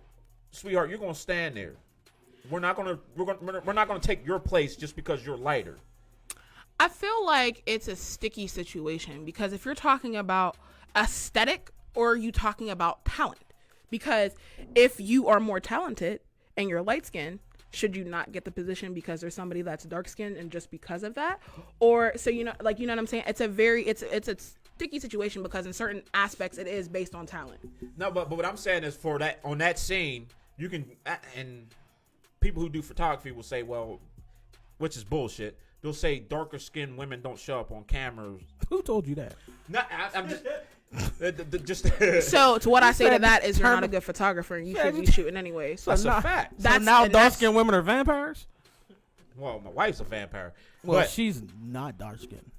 Speaker 1: sweetheart, you're gonna stand there. We're not gonna take your place just because you're lighter.
Speaker 2: I feel like it's a sticky situation because if you're talking about aesthetic or are you talking about talent? Because if you are more talented and you're light skinned, should you not get the position because there's somebody that's dark skinned and just because of that? Or so you know what I'm saying? It's a sticky situation because in certain aspects it is based on talent.
Speaker 1: No, but what I'm saying is for that on that scene, you can, and people who do photography will say, well, which is bullshit. They'll say darker skinned women don't show up on cameras.
Speaker 3: Who told you that?
Speaker 1: No, I'm just.
Speaker 2: So to what I say to that is you're not a good photographer and you should be shooting anyway. So
Speaker 1: that's a fact.
Speaker 3: So now dark skinned women are vampires?
Speaker 1: Well, my wife's a vampire.
Speaker 3: Well,
Speaker 1: but
Speaker 3: she's not dark skinned.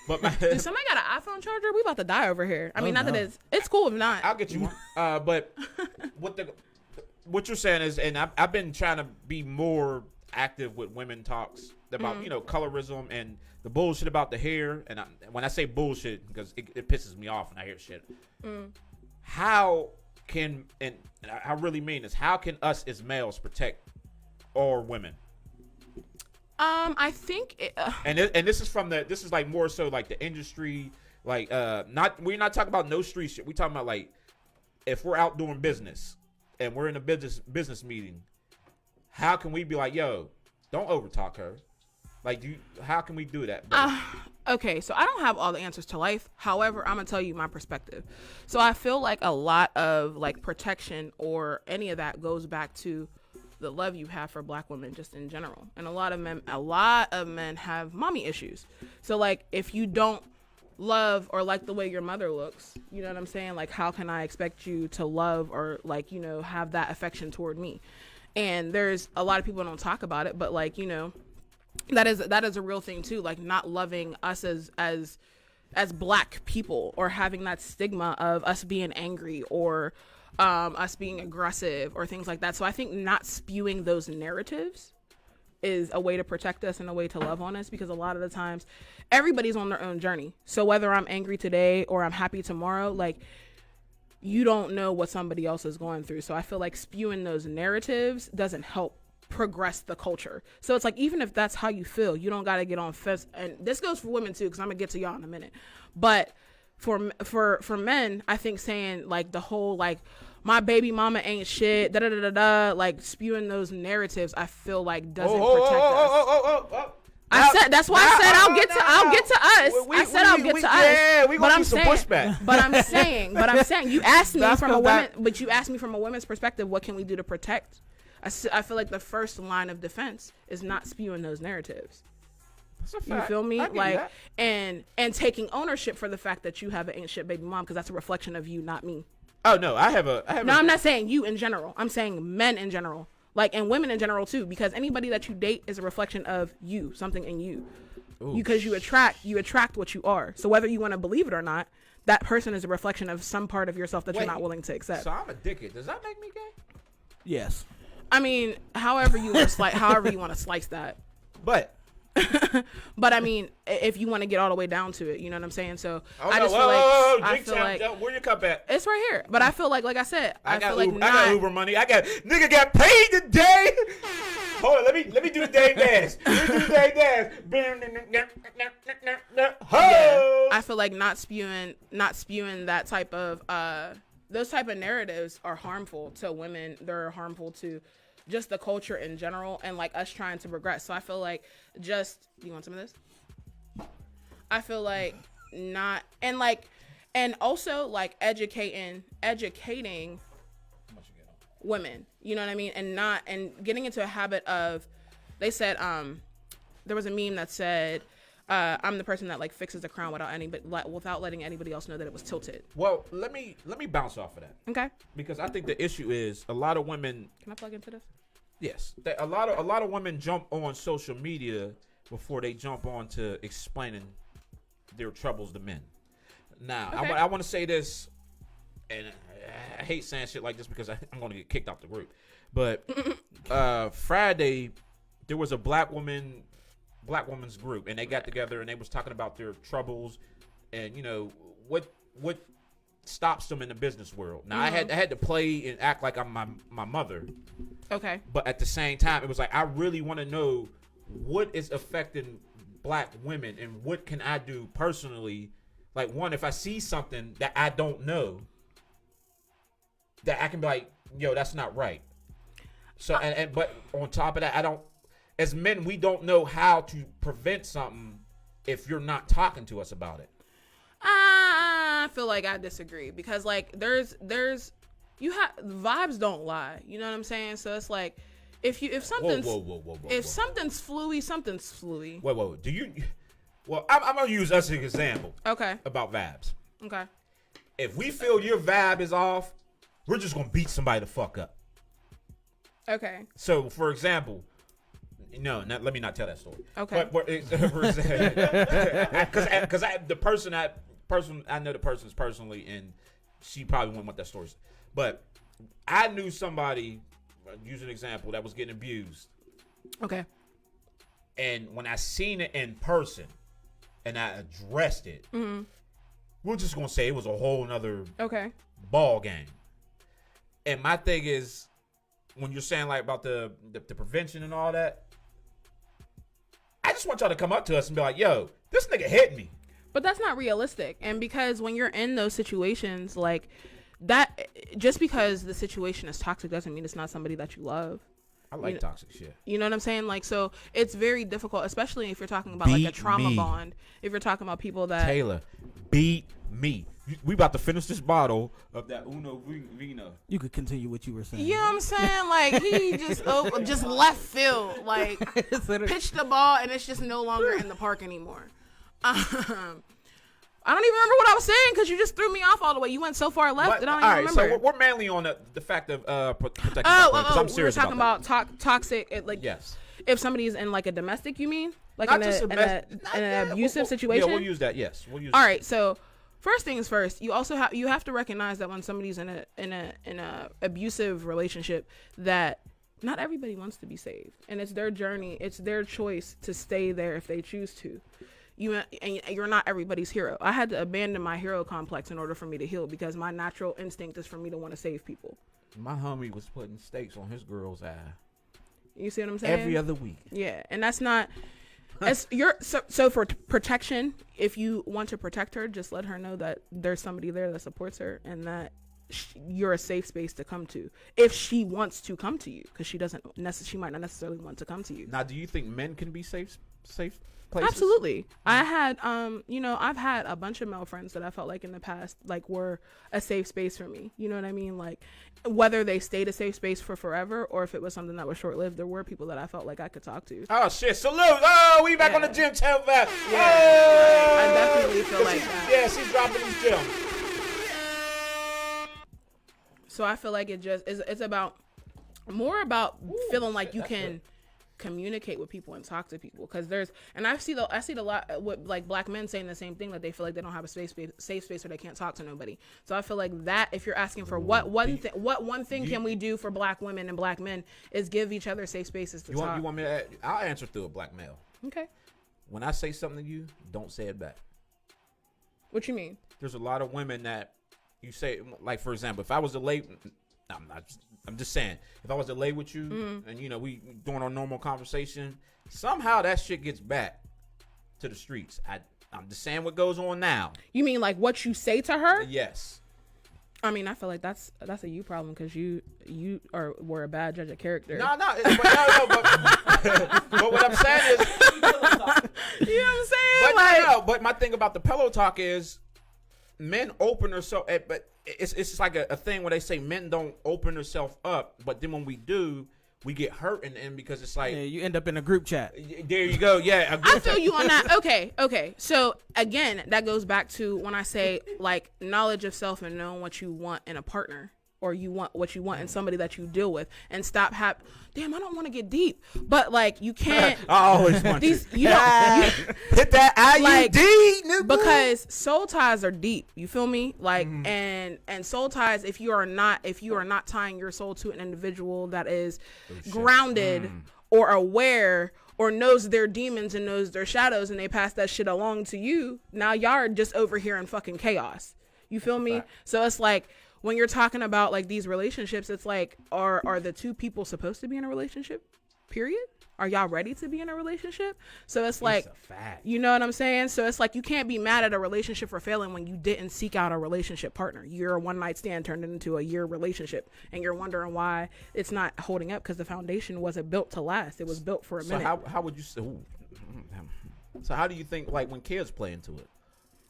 Speaker 1: But
Speaker 2: Dude, somebody got an iPhone charger? We about to die over here. I mean, not that it's cool if not.
Speaker 1: I'll get you one. But what you're saying is, and I've been trying to be more active with women talks about colorism and the bullshit about the hair. And when I say bullshit, because it pisses me off when I hear shit. How can, and I really mean this, how can us as males protect our women?
Speaker 2: I think
Speaker 1: and this is like more so like the industry, like we're not talking about no street shit. We're talking about like if we're out doing business and we're in a business meeting, how can we be like, yo, don't overtalk her? Like, how can we do that?
Speaker 2: Okay, so I don't have all the answers to life. However, I'm gonna tell you my perspective. So I feel like a lot of like protection or any of that goes back to the love you have for black women just in general. And a lot of men have mommy issues. So like if you don't love or like the way your mother looks, you know what I'm saying? Like how can I expect you to love or like, have that affection toward me? And there's a lot of people don't talk about it, but like, that is a real thing too. Like not loving us as black people or having that stigma of us being angry or us being aggressive or things like that. So I think not spewing those narratives is a way to protect us and a way to love on us, because a lot of the times everybody's on their own journey. So whether I'm angry today or I'm happy tomorrow, like you don't know what somebody else is going through. So I feel like spewing those narratives doesn't help progress the culture. So it's like, even if that's how you feel, you don't got to get on fest. And this goes for women too, because I'm gonna get to y'all in a minute. But for men, I think saying like the whole like my baby mama ain't shit, da da da da da, like spewing those narratives, I feel like doesn't protect us. I said that's why I said I'll get to us. I said I'll get to us.
Speaker 1: Yeah, we gonna do some pushback.
Speaker 2: But I'm saying you asked me from a woman, but you asked me from a woman's perspective, what can we do to protect? I feel like the first line of defense is not spewing those narratives. You feel me? Like and taking ownership for the fact that you have an ain't shit baby mom, because that's a reflection of you, not me.
Speaker 1: Oh no, I have. No,
Speaker 2: I'm not saying you in general. I'm saying men in general, like, and women in general too, because anybody that you date is a reflection of you, something in you. Because you attract what you are. So whether you want to believe it or not, that person is a reflection of some part of yourself that you're not willing to accept.
Speaker 1: So I'm a dickhead. Does that make me gay?
Speaker 3: Yes.
Speaker 2: I mean, however you want to slice that.
Speaker 1: But
Speaker 2: I mean, if you want to get all the way down to it, you know what I'm saying? So I feel like
Speaker 1: where your cup at?
Speaker 2: It's right here. But I feel like I said, I got
Speaker 1: Uber money. Nigga got paid today. Hold on, let me do the day dance.
Speaker 2: I feel like not spewing that type of those type of narratives are harmful to women. They're harmful to just the culture in general, and like us trying to progress. So I feel like do you want some of this? I feel like not, and also like educating women, you know what I mean? And getting into a habit of, they said, there was a meme that said, I'm the person that like fixes the crown without letting anybody else know that it was tilted.
Speaker 1: Well, let me bounce off of that.
Speaker 2: Okay.
Speaker 1: Because I think the issue is a lot of women.
Speaker 2: Can I plug into this?
Speaker 1: Yes, a lot of women jump on social media before they jump on to explaining their troubles to men. Now, okay. I want to say this, and I hate saying shit like this because I'm going to get kicked out the group. But Friday, there was a black women's group, and they got together and they was talking about their troubles and what stops them in the business world. Now, I had to play and act like I'm my mother.
Speaker 2: Okay.
Speaker 1: But at the same time, it was like, I really want to know what is affecting black women and what can I do personally. Like, one, if I see something that I don't know, that I can be like, yo, that's not right. So, but on top of that, as men, we don't know how to prevent something if you're not talking to us about it.
Speaker 2: I feel like I disagree, because like there's vibes don't lie, you know what I'm saying? So it's like if something's something's fluey.
Speaker 1: Whoa. Well, I'm gonna use us as an example.
Speaker 2: Okay.
Speaker 1: About vibes.
Speaker 2: Okay.
Speaker 1: If we feel your vibe is off, we're just gonna beat somebody the fuck up.
Speaker 2: Okay.
Speaker 1: So, for example, No, let me not tell that story.
Speaker 2: Okay.
Speaker 1: But because the person I know the person personally, and she probably wouldn't want that story. But I knew somebody, use an example, that was getting abused.
Speaker 2: Okay.
Speaker 1: And when I seen it in person, and I addressed it, we're just gonna say it was a whole nother ball game. And my thing is, when you're saying like about the prevention and all that, I just want y'all to come up to us and be like, yo, this nigga hit me.
Speaker 2: But that's not realistic. And because when you're in those situations, like that, just because the situation is toxic doesn't mean it's not somebody that you love.
Speaker 1: I like toxic shit.
Speaker 2: You know what I'm saying? Like, so it's very difficult, especially if you're talking about like a trauma bond. If you're talking about people that
Speaker 1: Tayla, beat me. We about to finish this bottle of that Uno Vino.
Speaker 3: You could continue what you were saying.
Speaker 2: You know what I'm saying? Like he just left field, like pitched the ball, and it's just no longer in the park anymore. I don't even remember what I was saying because you just threw me off all the way. You went so far left that I don't even remember.
Speaker 1: So we're mainly on the fact of protecting. I'm serious
Speaker 2: we were talking about toxic. Like,
Speaker 1: yes.
Speaker 2: If somebody is in like a domestic, you mean like
Speaker 1: Not
Speaker 2: in
Speaker 1: just
Speaker 2: an abusive situation?
Speaker 1: Yeah, we'll use that. Yes, we'll use.
Speaker 2: All right, so. First things first, you also have to recognize that when somebody's in a abusive relationship, that not everybody wants to be saved, and it's their journey, it's their choice to stay there if they choose to. You're not everybody's hero. I had to abandon my hero complex in order for me to heal because my natural instinct is for me to want to save people.
Speaker 1: My homie was putting steaks on his girl's eye.
Speaker 2: You see what I'm saying?
Speaker 1: Every other week.
Speaker 2: Yeah, and that's not. So for protection, if you want to protect her, just let her know that there's somebody there that supports her and that you're a safe space to come to if she wants to come to you, because she might not necessarily want to come to you.
Speaker 1: Now, do you think men can be safe places?
Speaker 2: Absolutely. I had I've had a bunch of male friends that I felt like in the past like were a safe space for me. You know what I mean? Like whether they stayed a safe space for forever or if it was something that was short lived, there were people that I felt like I could talk to.
Speaker 1: Oh shit! Salute! Oh, we back on the gym tail back.
Speaker 2: Yeah,
Speaker 1: oh!
Speaker 2: I definitely feel like that.
Speaker 1: Yeah, she's dropping these gems.
Speaker 2: So I feel like it's about more about feeling like you can communicate with people and talk to people, because I see a lot with like black men saying the same thing, that they feel like they don't have a safe space or they can't talk to nobody. So I feel like that if you're asking for what one thing can we do for black women and black men is give each other safe spaces to talk.
Speaker 1: You want me to I'll answer through a black male.
Speaker 2: Okay. When
Speaker 1: I say something to you, don't say it back.
Speaker 2: What you mean?
Speaker 1: There's a lot of women that you say, like for example, if I was to lay, I'm just saying, if I was to lay with you and we doing our normal conversation, somehow that shit gets back to the streets. I'm just saying what goes on now.
Speaker 2: You mean like what you say to her?
Speaker 1: Yes.
Speaker 2: I mean, I feel like that's a you problem, because you were a bad judge of character.
Speaker 1: But what I'm saying is,
Speaker 2: you know what I'm saying?
Speaker 1: But my thing about the pillow talk is, men open themselves, but it's like a thing where they say men don't open themselves up, but then when we do, we get hurt, and because it's like
Speaker 3: you end up in a group chat.
Speaker 1: There you go. Yeah,
Speaker 2: I feel you on that. Okay. So again, that goes back to when I say like knowledge of self and knowing what you want in a partner, or you want what you want in somebody that you deal with, and stop damn, I don't want to get deep, but like you can't.
Speaker 1: I always want
Speaker 2: these.
Speaker 1: to.
Speaker 2: You don't
Speaker 1: hit that IUD,
Speaker 2: like,
Speaker 1: nigga.
Speaker 2: because soul ties are deep. You feel me? Like and soul ties. If you are not tying your soul to an individual that is grounded or aware or knows their demons and knows their shadows, and they pass that shit along to you, now y'all are just over here in fucking chaos. You feel me? So it's like, when you're talking about like these relationships, it's like, are the two people supposed to be in a relationship? Period. Are y'all ready to be in a relationship? So it's like, you know what I'm saying? So it's like, you can't be mad at a relationship for failing when you didn't seek out a relationship partner. Your one night stand turned into a year relationship, and you're wondering why it's not holding up, because the foundation wasn't built to last. It was built for a minute.
Speaker 1: So how would you say? So how do you think, like, when kids play into it?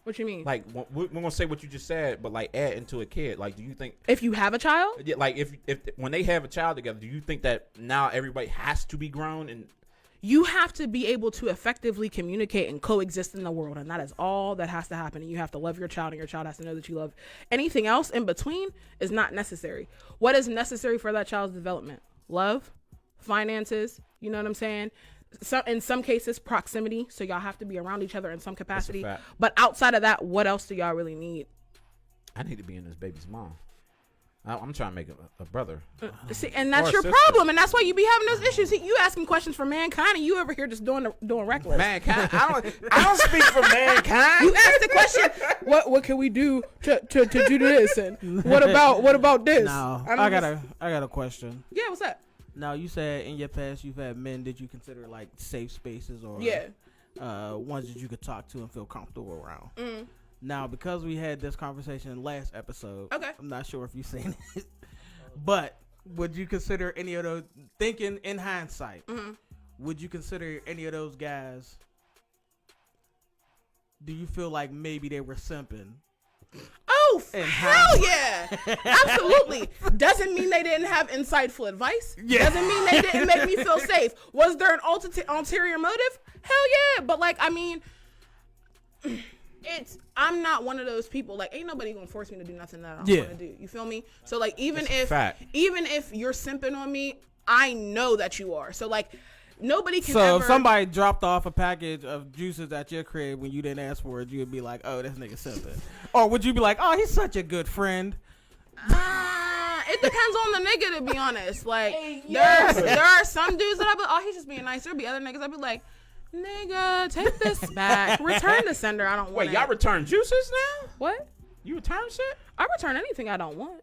Speaker 2: What you mean?
Speaker 1: Like, we're gonna say what you just said, but like add into a kid. Like, do you think
Speaker 2: if you have a child,
Speaker 1: like if when they have a child together, do you think that now everybody has to be grown? And
Speaker 2: you have to be able to effectively communicate and coexist in the world, and that is all that has to happen. And you have to love your child, and your child has to know that you love. Anything else in between is not necessary. What is necessary for that child's development? Love, finances. You know what I'm saying? So in some cases, proximity. So y'all have to be around each other in some capacity. But outside of that, what else do y'all really need?
Speaker 1: I need to be in this baby's mom. I'm trying to make a brother.
Speaker 2: See, and that's your problem, and that's why you be having those issues. You asking questions for mankind, and you over here just doing reckless.
Speaker 1: Mankind? I don't speak for mankind.
Speaker 2: You asked the question, what can we do to do this, and what about this?
Speaker 3: No, I got a question.
Speaker 2: Yeah, what's up?
Speaker 3: Now, you said in your past you've had men that you consider like safe spaces or ones that you could talk to and feel comfortable around.
Speaker 2: Mm.
Speaker 3: Now, because we had this conversation last episode,
Speaker 2: okay,
Speaker 3: I'm not sure if you've seen it, but would you consider any of those, thinking in hindsight, would you consider any of those guys, do you feel like maybe they were simping?
Speaker 2: Oh, hell yeah. Absolutely. Doesn't mean they didn't have insightful advice. Yeah. Doesn't mean they didn't make me feel safe. Was there an ulterior motive? Hell yeah. But like, I mean, I'm not one of those people. Like, ain't nobody gonna force me to do nothing that I don't want to do. You feel me? So like, even if you're simping on me, I know that you are. So like, nobody can. So
Speaker 3: if somebody dropped off a package of juices at your crib when you didn't ask for it, you'd be like, "Oh, this nigga simping," or would you be like, "Oh, he's such a good friend"?
Speaker 2: It depends on the nigga, to be honest. Like, there are some dudes that I be, oh, he's just being nice. There'll be other niggas I'd be like, nigga, take this back. Return the sender. I don't want it.
Speaker 1: Wait, y'all return juices now?
Speaker 2: What?
Speaker 1: You return shit?
Speaker 2: I return anything I don't want.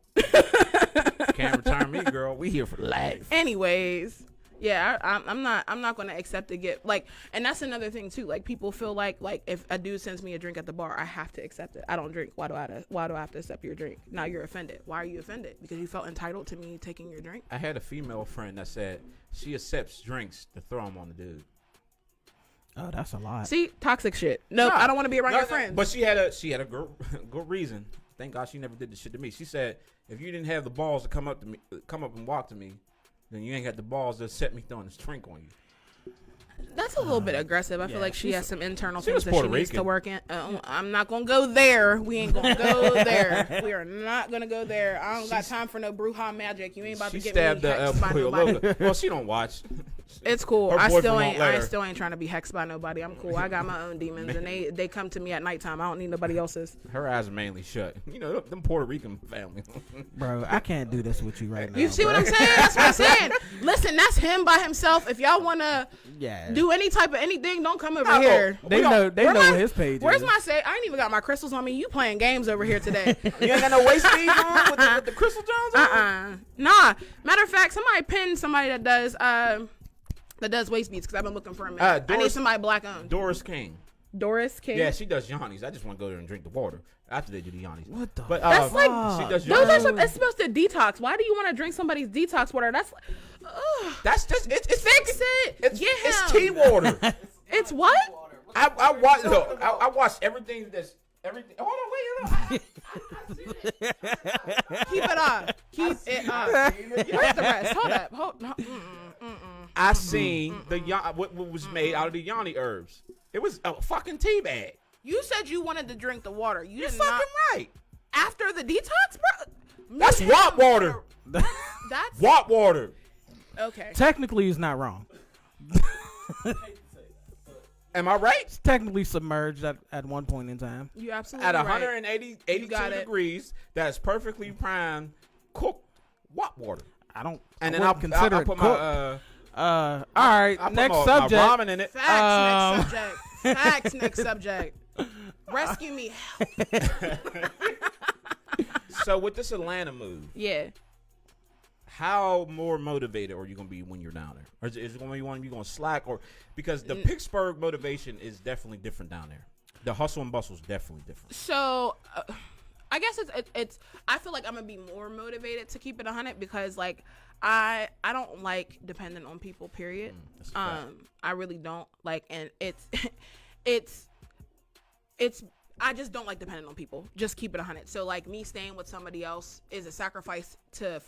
Speaker 1: Can't return me, girl. We here for life.
Speaker 2: Anyways, yeah, I'm not gonna accept a gift. Like, and that's another thing too. Like, people feel like if a dude sends me a drink at the bar, I have to accept it. I don't drink. Why do I have to accept your drink? Now you're offended. Why are you offended? Because you felt entitled to me taking your drink? I
Speaker 1: had a female friend that said she accepts drinks to throw them on the dude.
Speaker 3: Oh, that's a lot.
Speaker 2: See, toxic shit. Nope, I don't want to be around your friends.
Speaker 1: But she had a good reason. Thank God she never did this shit to me. She said, if you didn't have the balls to come up and walk to me, then you ain't got the balls to set me throwing this drink on you.
Speaker 2: That's a little bit aggressive. I feel like she has some internal things that she needs to work in. I'm not going to go there. We ain't going to go there. We are not going to go there. I don't got time for no Bruja magic. You ain't about to get me hexed by nobody.
Speaker 1: Well, she don't watch.
Speaker 2: It's cool. I still ain't trying to be hexed by nobody. I'm cool. I got my own demons, and they come to me at nighttime. I don't need nobody else's.
Speaker 1: Her eyes are mainly shut. You know, them Puerto Rican family.
Speaker 3: Bro, I can't do this with you right now.
Speaker 2: You see what I'm saying? That's what I'm saying. Listen, that's him by himself. If y'all want to do any type of anything, don't come over here.
Speaker 3: They know what his page
Speaker 2: Where's
Speaker 3: is.
Speaker 2: my say? I ain't even got my crystals on me. You playing games over here today.
Speaker 1: You ain't got no waist beads on with the crystal Jones on?
Speaker 2: Nah. Matter of fact, somebody pinned somebody that does waist beads, because I've been looking for a minute. I need somebody black owned.
Speaker 1: Doris King.
Speaker 2: Yeah,
Speaker 1: she does yannis. I just want to go there and drink the water after they do the yannis.
Speaker 3: What the?
Speaker 1: But
Speaker 2: that's like
Speaker 1: she does
Speaker 2: those are it's supposed to detox. Why do you want to drink somebody's detox water? That's like,
Speaker 1: that's just it's
Speaker 2: fix it.
Speaker 1: It's tea water.
Speaker 2: It's what?
Speaker 1: I watched everything. Hold on, wait.
Speaker 2: Keep it up. Keep it up. Where's the rest? Hold up.
Speaker 1: I seen what was made out of the yanni herbs. It was a fucking tea bag.
Speaker 2: You said you wanted to drink the water.
Speaker 1: You're fucking right.
Speaker 2: After the detox, bro.
Speaker 1: That's WAP water.
Speaker 2: That's
Speaker 1: WAP water.
Speaker 2: Okay.
Speaker 3: Technically, he's not wrong.
Speaker 1: Am I right?
Speaker 3: It's technically submerged at one point in time.
Speaker 2: You absolutely
Speaker 1: at
Speaker 2: right.
Speaker 1: 182 degrees. That's perfectly primed cooked WAP water.
Speaker 3: I'll consider it cooked. All right, next subject.
Speaker 1: My ramen in it.
Speaker 2: Facts, next subject. Rescue me.
Speaker 1: So with this Atlanta move, how more motivated are you going to be when you're down there? Or is it going to be one you going to slack? Or because the Pittsburgh motivation is definitely different down there. The hustle and bustle is definitely different.
Speaker 2: So I guess it's I feel like I'm going to be more motivated to keep it 100 because like I don't like depending on people, period. I really don't like, and it's I just don't like depending on people. Just keep it 100. So like me staying with somebody else is a sacrifice to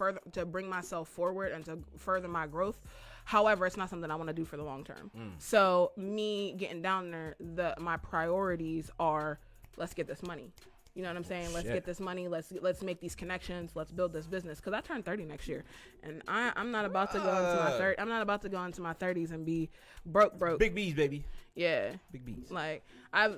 Speaker 2: bring myself forward and to further my growth. However, it's not something I want to do for the long term. So me getting down there, my priorities are let's get this money. You know what I'm saying? Let's
Speaker 1: Shit.
Speaker 2: get this money. Let's make these connections. Let's build this business. Because I turn 30 next year, and I'm not about to go into my 30. I'm not about to go into my 30s and be broke.
Speaker 1: Big B's, baby.
Speaker 2: Yeah.
Speaker 1: Big B's.
Speaker 2: Like I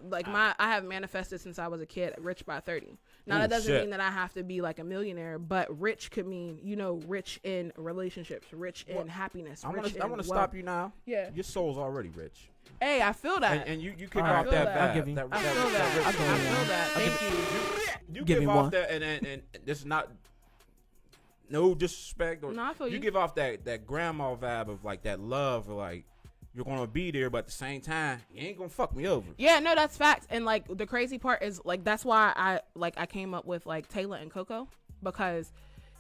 Speaker 2: have manifested since I was a kid, rich by 30. Now
Speaker 1: Ooh,
Speaker 2: that doesn't
Speaker 1: shit.
Speaker 2: mean that I have to be like a millionaire, but rich could mean, rich in relationships, rich in happiness.
Speaker 1: I
Speaker 2: want
Speaker 1: to stop you now.
Speaker 2: Yeah.
Speaker 1: Your soul's already rich.
Speaker 2: Hey, I feel that.
Speaker 1: And you kick
Speaker 3: Alright.
Speaker 1: off
Speaker 2: I feel
Speaker 1: that
Speaker 2: that.
Speaker 1: vibe.
Speaker 3: I'll give you-
Speaker 2: I feel that. I feel that. Thank you.
Speaker 1: You
Speaker 3: Give
Speaker 1: give
Speaker 3: me
Speaker 1: off
Speaker 3: one.
Speaker 1: that, and this is not no disrespect. Or,
Speaker 2: No, I feel you.
Speaker 1: give off that grandma vibe of like that love, or like you're gonna be there, but at the same time, you ain't gonna fuck me over.
Speaker 2: Yeah, no, that's facts. And like the crazy part is like that's why I came up with like Tayla and Kocoa, because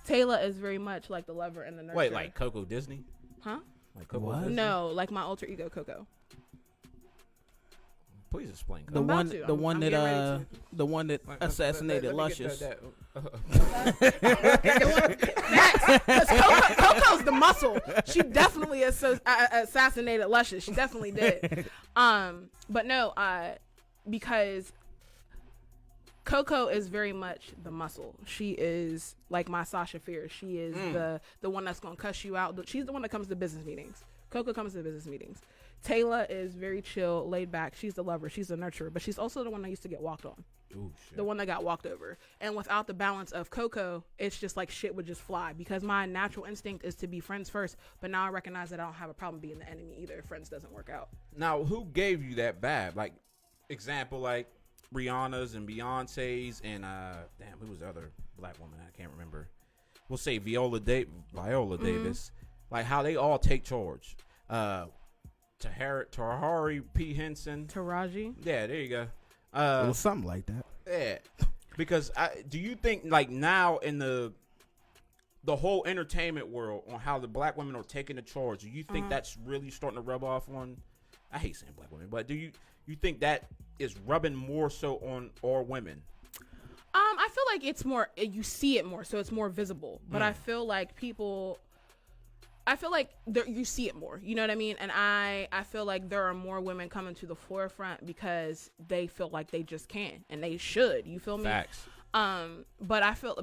Speaker 2: Tayla is very much like the lover and the nurturer.
Speaker 1: Wait, like Coco Disney?
Speaker 2: Huh?
Speaker 1: Like Coco
Speaker 3: What?
Speaker 1: Disney?
Speaker 2: No, like my alter ego Coco.
Speaker 1: Please explain.
Speaker 3: The
Speaker 1: Coco.
Speaker 2: about
Speaker 3: one,
Speaker 2: to.
Speaker 3: the one
Speaker 2: I'm
Speaker 3: that
Speaker 2: getting ready
Speaker 3: the one that assassinated
Speaker 1: Let me get
Speaker 3: Luscious.
Speaker 2: Because Coco's the muscle. She definitely assassinated Luscious. She definitely did. But no, because Coco is very much the muscle. She is like my Sasha Fierce. She is the one that's gonna cuss you out. She's the one that comes to business meetings. Coco comes to business meetings. Tayla is very chill, laid back. She's the lover. She's the nurturer. But she's also the one that used to get walked on.
Speaker 1: Ooh, shit.
Speaker 2: The one that got walked over. And without the balance of Coco, it's just like shit would just fly, because my natural instinct is to be friends first. But now I recognize that I don't have a problem being the enemy either if friends doesn't work out.
Speaker 1: Now, who gave you that vibe? Like, example, like Rihanna's and Beyonce's and who was the other black woman? I can't remember. We'll say Viola Davis. Like how they all take charge. Tahari P. Henson.
Speaker 2: Taraji?
Speaker 1: Yeah, there you go.
Speaker 3: It was something like that.
Speaker 1: Yeah, because do you think like now in the whole entertainment world on how the black women are taking the charge, do you think that's really starting to rub off on? I hate saying black women, but do you think that is rubbing more so on our women?
Speaker 2: I feel like it's more, you see it more, so it's more visible. But I feel like you see it more, you know what I mean? And I feel like there are more women coming to the forefront because they feel like they just can, and they should, you feel me?
Speaker 1: Facts.
Speaker 2: But I feel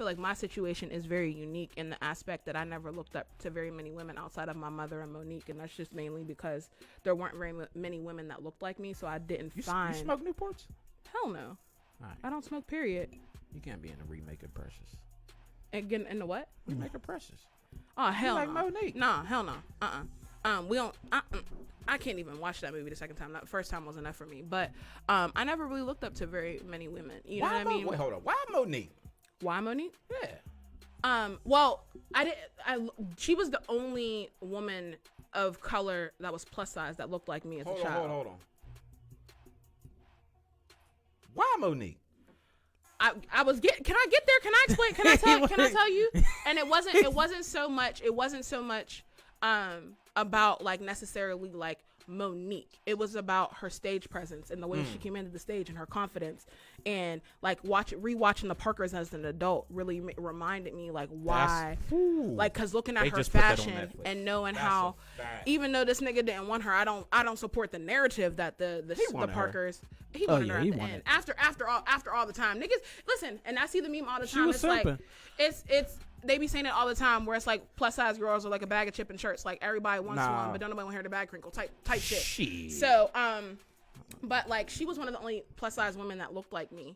Speaker 2: like my situation is very unique in the aspect that I never looked up to very many women outside of my mother and Monique, and that's just mainly because there weren't very many women that looked like me, so I didn't find.
Speaker 1: You smoke Newports?
Speaker 2: Hell no.
Speaker 1: Alright.
Speaker 2: I don't smoke, period.
Speaker 1: You can't be in a remake of Precious.
Speaker 2: Again, in the what?
Speaker 1: Remake of Precious.
Speaker 2: Oh, hell
Speaker 1: like
Speaker 2: no.
Speaker 1: Monique.
Speaker 2: Nah, hell no. We don't. I can't even watch that movie the second time. The first time was enough for me. But I never really looked up to very many women. You know what I mean?
Speaker 1: Wait, hold on. Why Monique?
Speaker 2: Why Monique?
Speaker 1: Yeah.
Speaker 2: Well, she was the only woman of color that was plus size that looked like me as a child.
Speaker 1: Hold on. Why Monique?
Speaker 2: I was can I get there? Can I explain? Can I tell you? And it wasn't so much about like necessarily like Monique. It was about her stage presence and the way she came into the stage and her confidence, and like rewatching the Parkers as an adult really reminded me like why, like because looking at
Speaker 1: They
Speaker 2: her
Speaker 1: just put that on
Speaker 2: fashion
Speaker 1: Netflix.
Speaker 2: and knowing
Speaker 1: That's
Speaker 2: how
Speaker 1: a fact.
Speaker 2: even though this nigga didn't want her, I don't support the narrative that the
Speaker 1: wanted her.
Speaker 2: Parkers. He wanted her at
Speaker 3: he
Speaker 2: the
Speaker 3: wanted
Speaker 2: end. After all the time, niggas listen, and I see the meme all the
Speaker 3: She
Speaker 2: time.
Speaker 3: was
Speaker 2: It's like
Speaker 3: simping.
Speaker 2: it's they be saying it all the time where it's like plus size girls are like a bag of chipping shirts. Like everybody wants
Speaker 1: Nah.
Speaker 2: one, but don't nobody want to hear the bag crinkle type shit.
Speaker 1: Shit.
Speaker 2: So but like she was one of the only plus size women that looked like me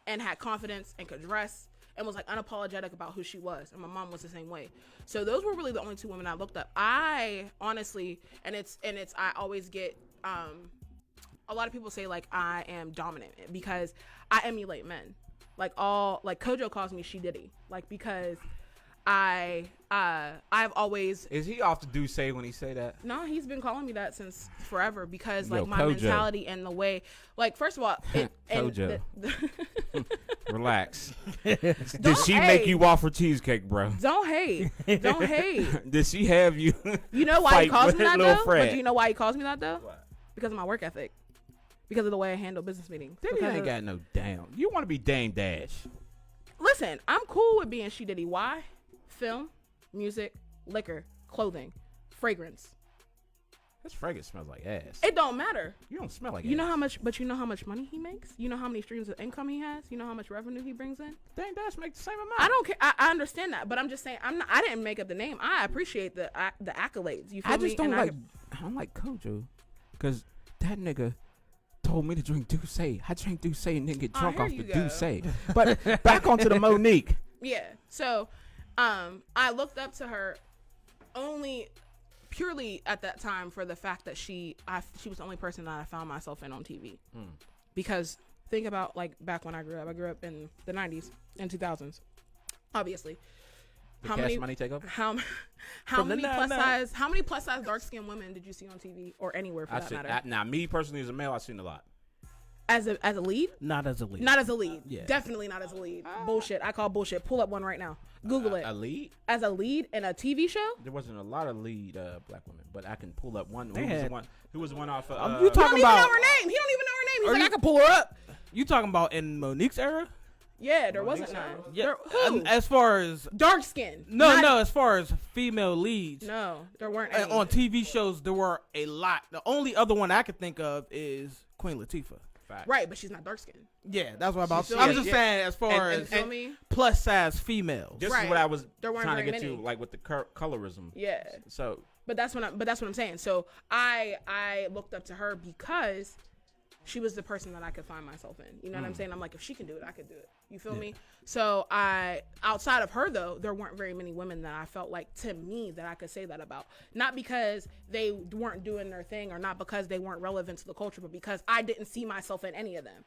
Speaker 2: and had confidence and could dress and was like unapologetic about who she was. And my mom was the same way. So those were really the only two women I looked up. I honestly, and it's I always get a lot of people say like I am dominant because I emulate men. Like Kojo calls me She Diddy. Like because I've always
Speaker 1: Is he off the do say when he say that?
Speaker 2: no, he's been calling me that since forever because
Speaker 1: Yo,
Speaker 2: like my
Speaker 1: Kojo.
Speaker 2: mentality and the way, like first of all,
Speaker 1: Kojo. Relax.
Speaker 2: Don't
Speaker 1: Did she
Speaker 2: hate.
Speaker 1: make you offer cheesecake, bro?
Speaker 2: Don't hate.
Speaker 1: Did she have you?
Speaker 2: You know why he
Speaker 1: fight
Speaker 2: calls
Speaker 1: with
Speaker 2: me that
Speaker 1: Lil
Speaker 2: though?
Speaker 1: Fred?
Speaker 2: But do you know why he calls me that though?
Speaker 1: What?
Speaker 2: Because of my work ethic. Because of the way I handle business meetings.
Speaker 1: Diddy
Speaker 2: Because
Speaker 1: ain't
Speaker 2: of-
Speaker 1: got no damn. You want to be Dame Dash?
Speaker 2: Listen, I'm cool with being She Diddy. Why? Film, music, liquor, clothing, fragrance.
Speaker 1: This fragrance smells like ass.
Speaker 2: It don't matter.
Speaker 1: You don't smell like
Speaker 2: You
Speaker 1: ass.
Speaker 2: know how much, but you know how much money he makes. You know how many streams of income he has. You know how much revenue he brings in.
Speaker 1: Dang, that's make the same amount.
Speaker 2: I don't care. I understand that, but I'm just saying. I didn't make up the name. I appreciate the accolades. You feel
Speaker 1: I
Speaker 2: me?
Speaker 1: just don't
Speaker 2: And
Speaker 1: like. I don't like Kojo, cause that nigga told me to drink Douce. I drink Douce and then get drunk
Speaker 2: here
Speaker 1: off
Speaker 2: you
Speaker 1: the
Speaker 2: go.
Speaker 1: Douce. But back onto the Monique.
Speaker 2: Yeah. So, I looked up to her only purely at that time for the fact that she was the only person that I found myself in on TV. Because think about like back when I grew up. I grew up in the 90s and 2000s. Obviously.
Speaker 1: The Cash Money takeover.
Speaker 2: How many plus size dark skinned women did you see on TV or anywhere for that matter?
Speaker 1: Now, me personally as a male, I've seen a lot.
Speaker 2: As a lead?
Speaker 3: Not as a lead.
Speaker 2: Not as a lead.
Speaker 3: Yeah.
Speaker 2: Definitely not as a lead. Bullshit. I call bullshit. Pull up one right now. Google it.
Speaker 1: A lead?
Speaker 2: As a lead in a TV show?
Speaker 1: There wasn't a lot of lead black women, but I can pull up one.
Speaker 3: They
Speaker 1: Who was the one off?
Speaker 3: you
Speaker 2: He don't
Speaker 3: talking
Speaker 2: even know
Speaker 3: about?
Speaker 2: her name. He don't even know her name. He's
Speaker 3: Are
Speaker 2: like,
Speaker 3: you-
Speaker 2: I can pull her up.
Speaker 3: You talking about in Monique's era?
Speaker 2: Yeah, there wasn't none.
Speaker 3: Yeah.
Speaker 2: Who?
Speaker 3: As far as
Speaker 2: Dark skin.
Speaker 3: no, as far as female leads.
Speaker 2: No, there weren't any.
Speaker 3: On TV shows, there were a lot. The only other one I could think of is Queen Latifah.
Speaker 1: Fact.
Speaker 2: Right, but she's not dark skinned.
Speaker 3: Yeah, that's what I'm about.
Speaker 2: She's
Speaker 3: I'm
Speaker 2: still-
Speaker 3: just saying, as far
Speaker 1: And-
Speaker 3: as
Speaker 2: Feel me?
Speaker 3: plus size females.
Speaker 1: This
Speaker 2: Right.
Speaker 1: is what I was
Speaker 2: There weren't
Speaker 1: trying to
Speaker 2: very
Speaker 1: get to,
Speaker 2: many.
Speaker 1: like with the colorism.
Speaker 2: Yeah.
Speaker 1: So
Speaker 2: But that's what I'm saying. So I looked up to her because she was the person that I could find myself in. You know what I'm saying? I'm like, if she can do it, I could do it. You feel me? So outside of her though, there weren't very many women that I felt like to me that I could say that about. Not because they weren't doing their thing or not because they weren't relevant to the culture, but because I didn't see myself in any of them.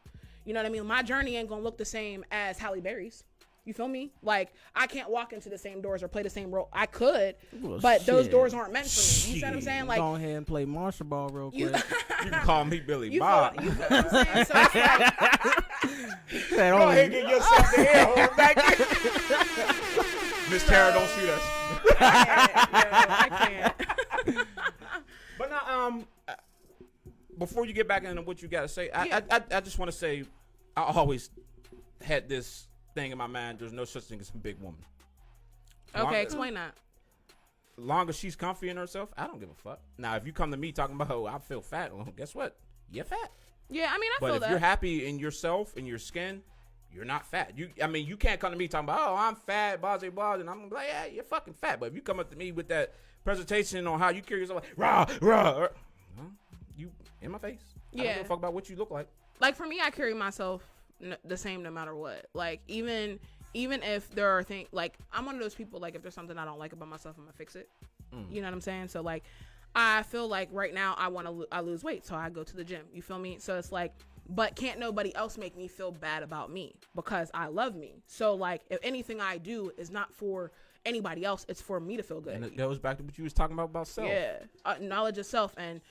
Speaker 2: You know what I mean? My journey ain't gonna look the same as Halle Berry's. You feel me? Like, I can't walk into the same doors or play the same role. I could,
Speaker 3: Well,
Speaker 2: but those
Speaker 3: shit.
Speaker 2: doors aren't meant for me. You see what I'm saying? Like,
Speaker 3: Go ahead and play Marshall Ball real
Speaker 2: you,
Speaker 3: quick.
Speaker 1: you can call me Billy
Speaker 2: you,
Speaker 1: Bob.
Speaker 2: feel what I'm saying? So it's like,
Speaker 1: Go ahead and get yourself the air horn back in. Miss Tara, don't shoot us.
Speaker 2: I can't.
Speaker 1: But now, before you get back into what you got to say, I just want to say, I always had this thing in my mind. There's no such thing as a big woman.
Speaker 2: Okay, explain that.
Speaker 1: Long as she's comfy in herself, I don't give a fuck. Now, if you come to me talking about, oh, I feel fat, well, guess what? You're fat.
Speaker 2: Yeah, I mean, I
Speaker 1: But
Speaker 2: feel
Speaker 1: if
Speaker 2: that.
Speaker 1: you're happy in yourself, in your skin, you're not fat. You can't come to me talking about, oh, I'm fat, blah, blah, blah, and I'm like, yeah, you're fucking fat. But if you come up to me with that presentation on how you carry yourself, like, rah, rah, well, you in my face. I don't
Speaker 2: Yeah.
Speaker 1: give a fuck about what you look like.
Speaker 2: Like, for me, I carry myself the same no matter what. Like, even if there are things, like, I'm one of those people, like, if there's something I don't like about myself, I'm gonna fix it. You know what I'm saying? So, like, I feel like right now I lose weight, so I go to the gym. You feel me? So it's like, but can't nobody else make me feel bad about me because I love me. So, like, if anything I do is not for anybody else, it's for me to feel good.
Speaker 1: And it goes back to what you was talking about self.
Speaker 2: Yeah, knowledge of self, and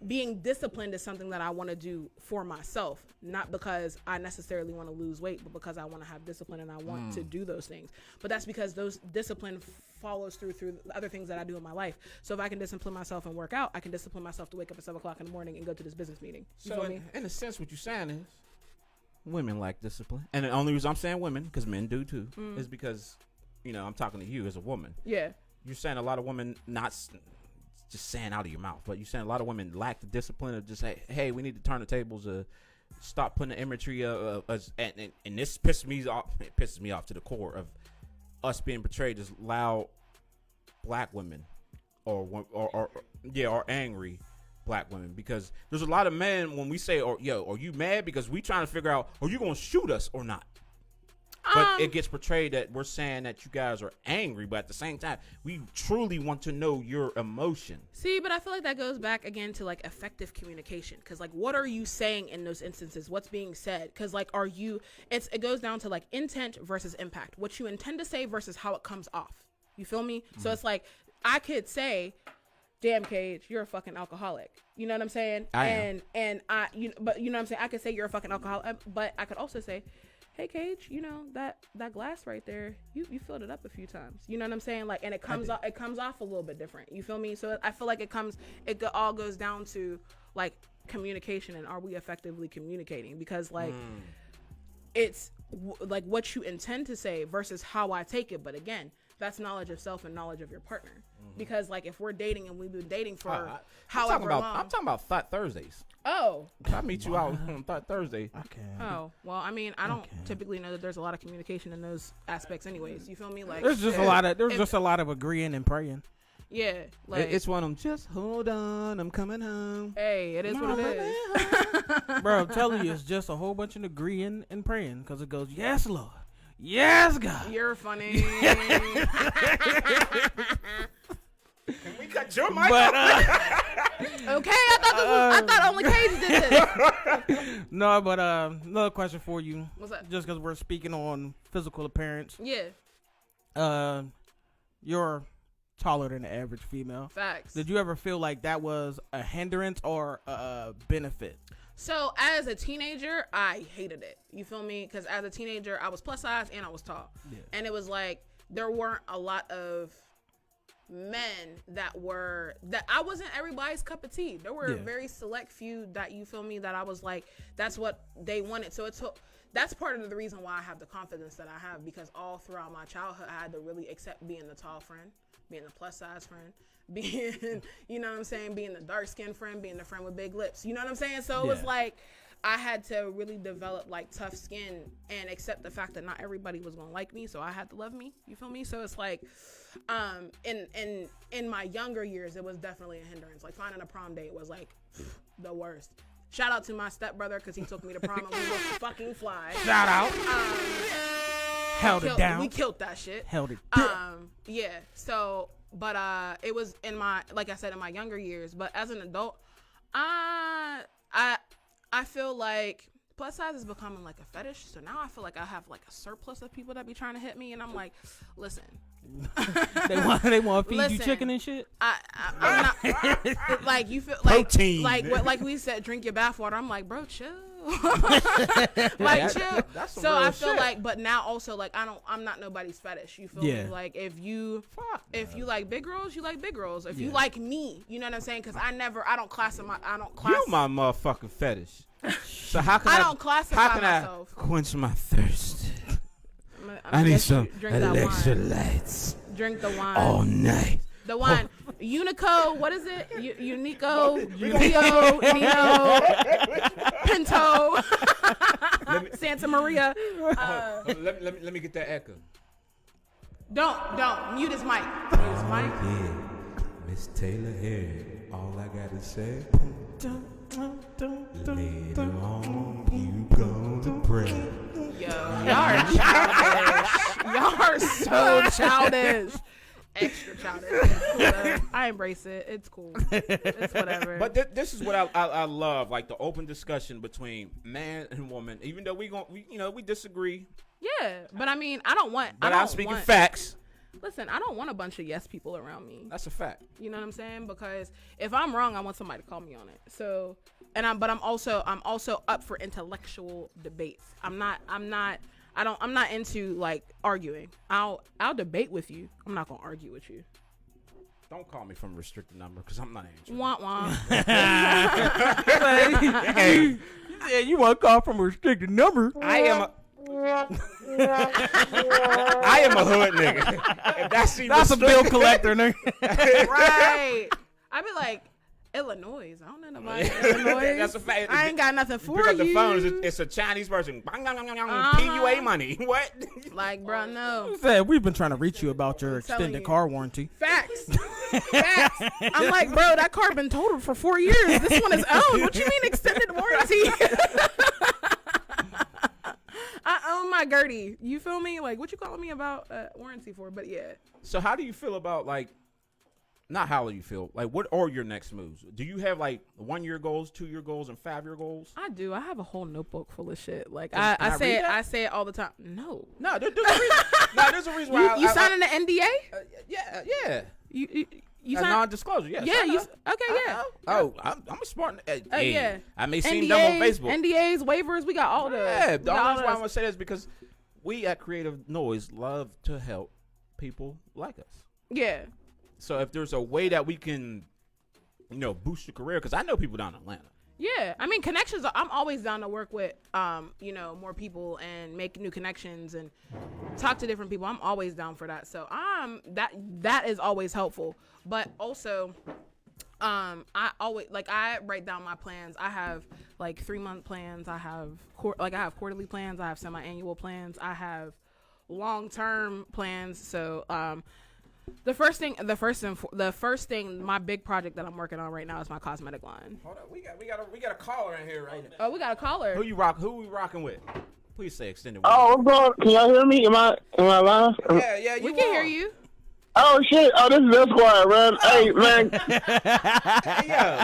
Speaker 2: being disciplined is something that I want to do for myself, not because I necessarily want to lose weight, but because I want to have discipline and I want to do those things. But that's because those discipline follows through the other things that I do in my life. So if I can discipline myself and work out, I can discipline myself to wake up at 7:00 in the morning and go to this business meeting. You
Speaker 1: So
Speaker 2: feel me?
Speaker 1: in a sense, what you're saying is women lack discipline, and the only reason I'm saying women, because men do too, is because I'm talking to you as a woman.
Speaker 2: Yeah.
Speaker 1: You're saying a lot of women not just saying out of your mouth, but you're saying a lot of women lack the discipline of just say, hey, we need to turn the tables, stop putting the imagery of us, and this pisses me off. It pisses me off to the core of us being portrayed as loud black women, or angry black women, because there's a lot of men when we say, are you mad because we trying to figure out, are you gonna shoot us or not? But it gets portrayed that we're saying that you guys are angry, but at the same time, we truly want to know your emotion.
Speaker 2: See, but I feel like that goes back again to like effective communication. Cause like, what are you saying in those instances? What's being said? Cause like, it goes down to like intent versus impact. What you intend to say versus how it comes off. You feel me? So it's like, I could say, damn, Cage, you're a fucking alcoholic. You know what I'm saying? But you know what I'm saying? I could say you're a fucking alcoholic, but I could also say, hey, Cage, that glass right there, you filled it up a few times. You know what I'm saying? Like, and it comes off a little bit different. You feel me? So I feel like it all goes down to like communication, and are we effectively communicating? Because like it's like what you intend to say versus how I take it. But again, that's knowledge of self and knowledge of your partner. because like if we're dating and we've been dating for
Speaker 1: I'm
Speaker 2: however long.
Speaker 1: I'm talking about Thought Thursdays.
Speaker 2: Oh.
Speaker 1: If I meet you out on Thought Thursday.
Speaker 3: Okay.
Speaker 2: Oh, well, I mean, I don't typically know that there's a lot of communication in those aspects anyways. You feel me? Like
Speaker 3: There's just a lot of agreeing and praying.
Speaker 2: yeah, like
Speaker 1: It's one of them, just hold on, I'm coming home.
Speaker 2: hey, it is what it is.
Speaker 3: Bro, I'm telling you, it's just a whole bunch of agreeing and praying because it goes, yes, Lord. Yes, God.
Speaker 2: You're funny.
Speaker 1: Can we cut your mic
Speaker 3: But,
Speaker 2: Okay, I thought only Cage did this.
Speaker 3: no, but another question for you.
Speaker 2: What's that?
Speaker 3: Just because we're speaking on physical appearance.
Speaker 2: Yeah,
Speaker 3: You're taller than the average female.
Speaker 2: facts.
Speaker 3: Did you ever feel like that was a hindrance or a benefit?
Speaker 2: So as a teenager, I hated it. You feel me? Because as a teenager, I was plus size and I was tall.
Speaker 3: Yeah.
Speaker 2: And it was like there weren't a lot of men that I wasn't everybody's cup of tea. There were a very select few that, you feel me, that I was like, that's what they wanted. So that's part of the reason why I have the confidence that I have, because all throughout my childhood, I had to really accept being the tall friend, being the plus size friend, being, you know what I'm saying, being the dark skinned friend, being the friend with big lips. You know what I'm saying? So it was like, I had to really develop like tough skin and accept the fact that not everybody was gonna like me, so I had to love me. You feel me? So it's like, in my younger years, it was definitely a hindrance. Like finding a prom date was like the worst. Shout out to my stepbrother because he took me to prom and we were fucking fly.
Speaker 3: Shout out. Held it down.
Speaker 2: We killed that shit.
Speaker 3: Held it.
Speaker 2: Yeah. So, but it was in my, like I said, in my younger years. But as an adult, I feel like plus size is becoming like a fetish. So now I feel like I have like a surplus of people that be trying to hit me, and I'm like, listen.
Speaker 3: they want to feed
Speaker 2: Listen,
Speaker 3: you chicken and shit.
Speaker 2: I'm not like, you feel
Speaker 1: Protein.
Speaker 2: like we said, drink your bathwater. I'm like, bro, chill. Like chill.
Speaker 1: That's some
Speaker 2: So
Speaker 1: real
Speaker 2: I feel
Speaker 1: shit.
Speaker 2: like, but now also like I'm not nobody's fetish. You feel me? Like if you like big girls, you like big girls. If you like me, you know what I'm saying? Because I don't class.
Speaker 1: You my motherfucking fetish. So how can
Speaker 2: I don't classify
Speaker 1: how can
Speaker 2: myself.
Speaker 1: I quench my thirst?
Speaker 2: I
Speaker 1: need
Speaker 2: guess
Speaker 1: some
Speaker 2: drink that wine.
Speaker 1: electrolytes
Speaker 2: Drink the wine.
Speaker 1: all night.
Speaker 2: The wine. Unico, what is it? Unico, Rio, Nino, Pinto, Santa Maria.
Speaker 1: Let me get that echo.
Speaker 2: Don't. Mute his mic. Mute his mic.
Speaker 1: Yeah, Miss Tayla here. All I gotta say, later on you gonna pray.
Speaker 2: Yo, y'all are childish. Y'all are so childish. Extra childish. It's cool, though. I embrace it. It's cool. It's whatever.
Speaker 1: But this is what I love, like the open discussion between man and woman. Even though we disagree.
Speaker 2: yeah, but I mean, I don't want.
Speaker 1: But I'm speaking facts.
Speaker 2: Listen, I don't want a bunch of yes people around me.
Speaker 1: That's a fact.
Speaker 2: You know what I'm saying? Because if I'm wrong, I want somebody to call me on it. So, but I'm also up for intellectual debates. I'm not into like arguing. I'll debate with you. I'm not gonna argue with you.
Speaker 1: Don't call me from a restricted number because I'm not answering.
Speaker 2: Wah wah.
Speaker 3: Hey, you said you want to call from a restricted number.
Speaker 1: I am a hood nigga. If that's
Speaker 3: a bill collector, nigga.
Speaker 2: Right. I be like, Illinois. I don't know nobody in Illinois.
Speaker 1: That's a fact.
Speaker 2: I ain't got nothing for you.
Speaker 1: Pick up the phone. It's a Chinese person. PUA money. What?
Speaker 2: Like, bro, no.
Speaker 3: Said we've been trying to reach you about your
Speaker 2: telling
Speaker 3: extended
Speaker 2: you.
Speaker 3: car warranty.
Speaker 2: Facts. Facts. I'm like, bro, that car been totaled for 4 years. This one is owned. What you mean extended warranty? I own my Gertie. You feel me? Like, what you calling me about warranty for? But yeah.
Speaker 1: So how do you feel about like? Not how do you feel? Like, what are your next moves? Do you have like 1 year goals, 2 year goals, and 5 year goals?
Speaker 2: I do. I have a whole notebook full of shit. Like
Speaker 1: Can I
Speaker 2: say
Speaker 1: read
Speaker 2: it.
Speaker 1: that?
Speaker 2: I say it all the time. No.
Speaker 1: No, there's a reason. There's a reason why.
Speaker 2: You signing an NDA?
Speaker 1: Yeah.
Speaker 2: You
Speaker 1: A
Speaker 2: sign
Speaker 1: non-disclosure. Yes.
Speaker 2: Yeah.
Speaker 1: I know.
Speaker 2: Okay. Yeah.
Speaker 1: Oh, I'm a smart. Hey,
Speaker 2: Yeah.
Speaker 1: I may seem dumb on Facebook.
Speaker 2: NDAs, waivers. We got all the.
Speaker 1: Yeah.
Speaker 2: we
Speaker 1: The
Speaker 2: got all
Speaker 1: only reason why I'm
Speaker 2: the-
Speaker 1: gonna say that is because we at Creative Noise love to help people like us.
Speaker 2: Yeah.
Speaker 1: So if there's a way that we can, boost your career, because I know people down in Atlanta.
Speaker 2: Yeah, I mean connections. I'm always down to work with, you know, more people and make new connections and talk to different people. I'm always down for that. So that is always helpful. But also, I write down my plans. I have like 3-month plans. I have quarterly plans. I have semi-annual plans. I have long-term plans. So the first thing, my big project that I'm working on right now is my cosmetic line.
Speaker 1: Hold on, we got a caller in here right now.
Speaker 2: Oh, we got a caller.
Speaker 1: Who we rocking with? Please say extended.
Speaker 6: Oh, what's going on? Can y'all hear me? Am I live?
Speaker 1: Yeah,
Speaker 2: We can hear you.
Speaker 6: Oh shit! Oh, this is Esquire, man. Hey, man.
Speaker 1: Hey, yo,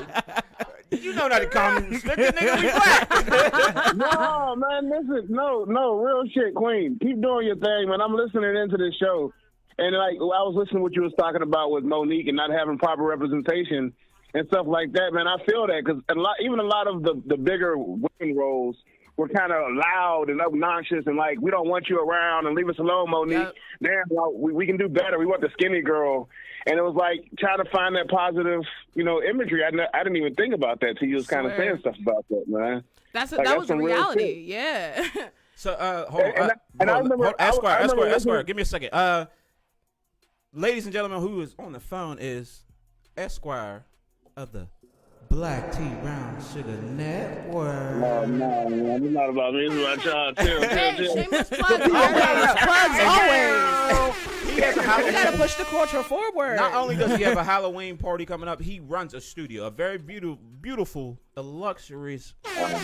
Speaker 1: you know not to call me sticker, nigga. We black.
Speaker 6: No, man. Listen, no, real shit, Queen. Keep doing your thing, man. I'm listening into this show, and like I was listening to what you was talking about with Monique and not having proper representation and stuff like that, man. I feel that because even a lot of the bigger women roles were kind of loud and obnoxious and like, we don't want you around and leave us alone, Monique.
Speaker 2: Yep.
Speaker 6: Damn, well, we can do better. We want the skinny girl. And it was like trying to find that positive, you know, imagery. I didn't even think about that till you was kind of saying stuff about that, man.
Speaker 2: That was the reality. Yeah.
Speaker 1: So, hold on. Esquire, give me a second. Ladies and gentlemen, who is on the phone is Esquire of the Black Tea Brown Sugar Network.
Speaker 6: No, man. It's not about me. It's about y'all, too.
Speaker 2: Hey, shameless plugs always.
Speaker 1: He has a
Speaker 2: We
Speaker 1: Halloween.
Speaker 2: gotta push the culture forward.
Speaker 1: Not only does he have a Halloween party coming up, he runs a studio, a very beautiful, luxurious studio.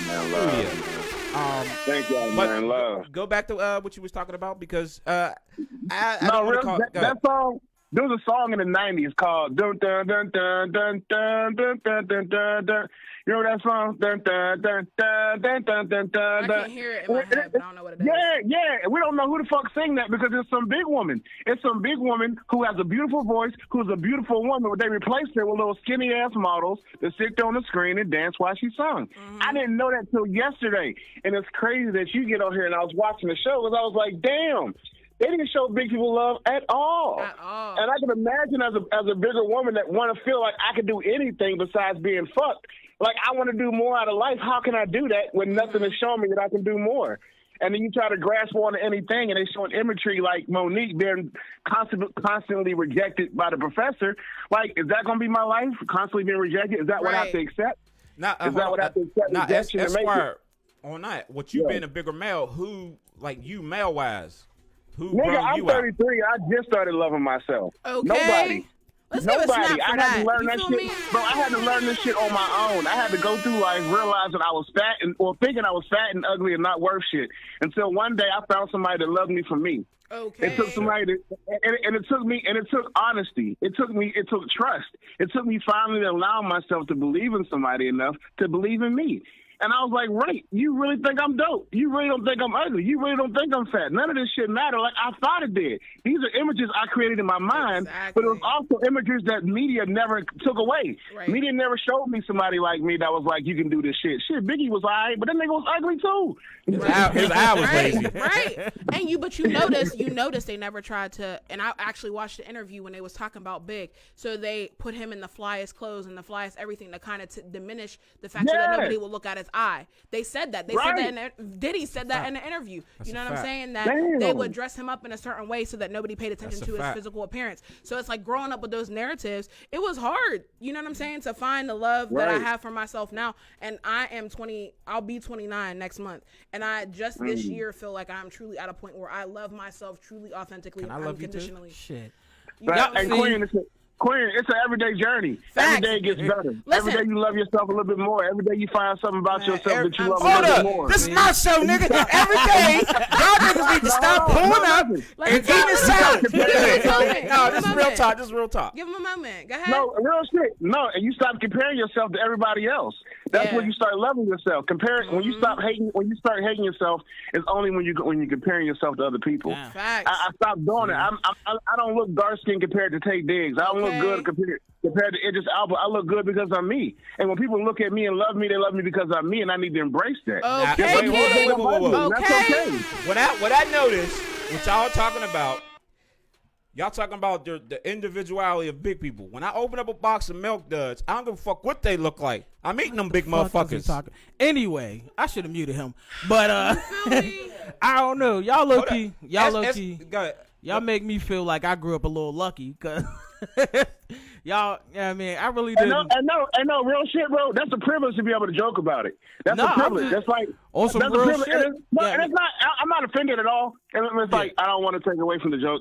Speaker 6: Thank y'all, man. Love.
Speaker 1: Go back to what you was talking about because I
Speaker 6: No,
Speaker 1: don't
Speaker 6: real,
Speaker 1: want to call
Speaker 6: that song. There was a song in the '90s called "Dun Dun Dun Dun Dun Dun Dun Dun Dun Dun Dun." You know that song? Dun Dun Dun Dun Dun Dun Dun Dun.
Speaker 2: I can't hear it in my head, but I don't know what it is.
Speaker 6: Yeah. We don't know who the fuck sing that because it's some big woman. It's some big woman who has a beautiful voice, who's a beautiful woman, but they replaced her with little skinny ass models that sit on the screen and dance while she sung.
Speaker 2: Mm-hmm.
Speaker 6: I didn't know that till yesterday, and it's crazy that you get on here and I was watching the show because I was like, damn. They didn't show big people love at all. And I can imagine as a bigger woman that want to feel like I could do anything besides being fucked. Like, I want to do more out of life. How can I do that when nothing is showing me that I can do more? And then you try to grasp onto anything, and they showing imagery like Monique being constantly rejected by the professor. Like, is that going to be my life? Constantly being rejected? Is that what I have to accept?
Speaker 1: Is that what I have to accept? Now, Esquire, on that, what you being a bigger male, who, like you male-wise, who
Speaker 6: Nigga, I'm
Speaker 1: you
Speaker 6: 33. I just started loving myself.
Speaker 2: Okay.
Speaker 6: Nobody.
Speaker 2: Let's give a snap for
Speaker 6: I
Speaker 2: that.
Speaker 6: had to learn
Speaker 2: You
Speaker 6: that
Speaker 2: feel
Speaker 6: shit.
Speaker 2: me?
Speaker 6: Bro, I had to learn this shit on my own. I had to go through life realizing I was fat thinking I was fat and ugly and not worth shit. Until one day I found somebody that loved me for me.
Speaker 2: Okay.
Speaker 6: It took somebody and it took honesty. It took trust. It took me finally allowing myself to believe in somebody enough to believe in me. And I was like, right, you really think I'm dope. You really don't think I'm ugly. You really don't think I'm fat. None of this shit matter like I thought it did. These are images I created in my mind, but it was also images that media never took away.
Speaker 2: Right.
Speaker 6: Media never showed me somebody like me that was like, you can do this shit. Shit, Biggie was all right, but that nigga was ugly too.
Speaker 1: His eye was lazy.
Speaker 2: Right. And you notice they never tried to, and I actually watched the interview when they was talking about Big. So they put him in the flyest clothes and the flyest everything to kind of diminish the fact that nobody will look at his eye. They said that. They said that Diddy said that in the interview. You know what I'm saying? That they would dress him up in a certain way so that nobody paid attention to his physical appearance. So it's like growing up with those narratives, it was hard. You know what I'm saying? To find the love that I have for myself now. And I am 20, I'll be 29 next month. And I just this year feel like I'm truly at a point where I love myself truly, authentically, and unconditionally.
Speaker 3: Shit.
Speaker 6: Queen, it's an everyday journey.
Speaker 2: Facts.
Speaker 6: Every day gets better.
Speaker 2: Listen.
Speaker 6: Every day you love yourself a little bit more. Every day you find something about yourself that you love a
Speaker 1: Hold
Speaker 6: little bit
Speaker 1: up.
Speaker 6: more.
Speaker 1: This is my show, nigga. Every day, y'all niggas need to stop pulling up and eating salad. No, this is real talk. This is real talk.
Speaker 2: Give him a moment. Go ahead.
Speaker 6: No, real shit. No, and you stop comparing yourself to everybody else. That's when you start loving yourself. When you start hating yourself, it's only when you're comparing yourself to other people.
Speaker 2: Yeah. Facts.
Speaker 6: I stopped doing it. I don't look dark skinned compared to Tate Diggs. I don't look good compared to Idris Elba. I look good because I'm me. And when people look at me and love me, they love me because I'm me, and I need to embrace that.
Speaker 2: Okay.
Speaker 1: Whoa.
Speaker 6: That's okay.
Speaker 1: What I noticed, what y'all talking about, Y'all talking about the individuality of big people. When I open up a box of Milk Duds, I don't give a fuck what they look like. I'm eating them big motherfuckers.
Speaker 3: Anyway, I should have muted him. But I don't know. Y'all low key. Y'all make me feel like I grew up a little lucky because y'all. Yeah, I mean, I really didn't.
Speaker 6: And no, real shit, bro. That's a privilege to be able to joke about it. That's a privilege. That's like
Speaker 3: on some
Speaker 6: that's
Speaker 3: real
Speaker 6: a privilege.
Speaker 3: shit.
Speaker 6: And it's not. I'm not offended at all. And it's like I don't want to take away from the joke.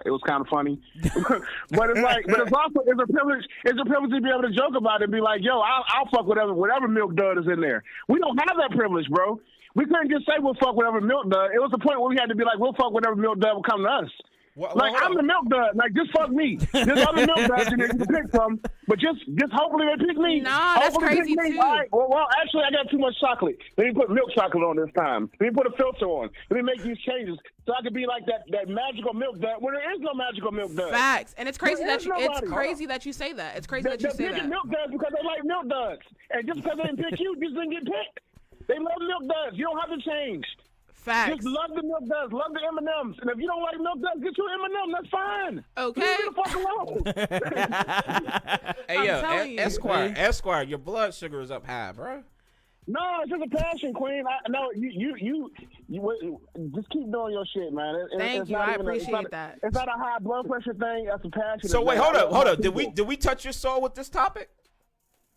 Speaker 6: It was kind of funny, but it's like, but it's also a privilege. It's a privilege to be able to joke about it and be like, yo, I'll fuck whatever Milk Dud is in there. We don't have that privilege, bro. We couldn't just say we'll fuck whatever Milk Dud. It was the point where we had to be like, we'll fuck whatever Milk Dud will come to us. I'm the Milk Dud. Like, just fuck me. There's other Milk Duds you can pick from, but just hopefully they pick me.
Speaker 2: Nah, that's crazy too.
Speaker 6: All right, well, actually, I got too much chocolate. Let me put milk chocolate on this time. Let me put a filter on. Let me make these changes so I can be like that magical Milk Dud when there is no magical Milk Dud.
Speaker 2: Facts, and it's crazy that you say that. It's crazy that you say that.
Speaker 6: Milk Duds because they like Milk Duds, and just because they didn't pick you, just didn't get picked. They love Milk Duds. You don't have to change.
Speaker 2: Facts.
Speaker 6: Just love the Milk Duds, love the M&Ms, and if you don't like Milk Duds, get you an M&M. That's fine.
Speaker 2: Okay.
Speaker 6: Leave me the fuck alone.
Speaker 1: Hey, yo, Esquire, your blood sugar is up high, bro.
Speaker 6: No, it's just a passion, Queen. You just keep doing your shit, man.
Speaker 2: Thank you. I appreciate that.
Speaker 6: It's not a high blood pressure thing. That's a passion.
Speaker 1: So wait, hold up. Did we touch your soul with this topic?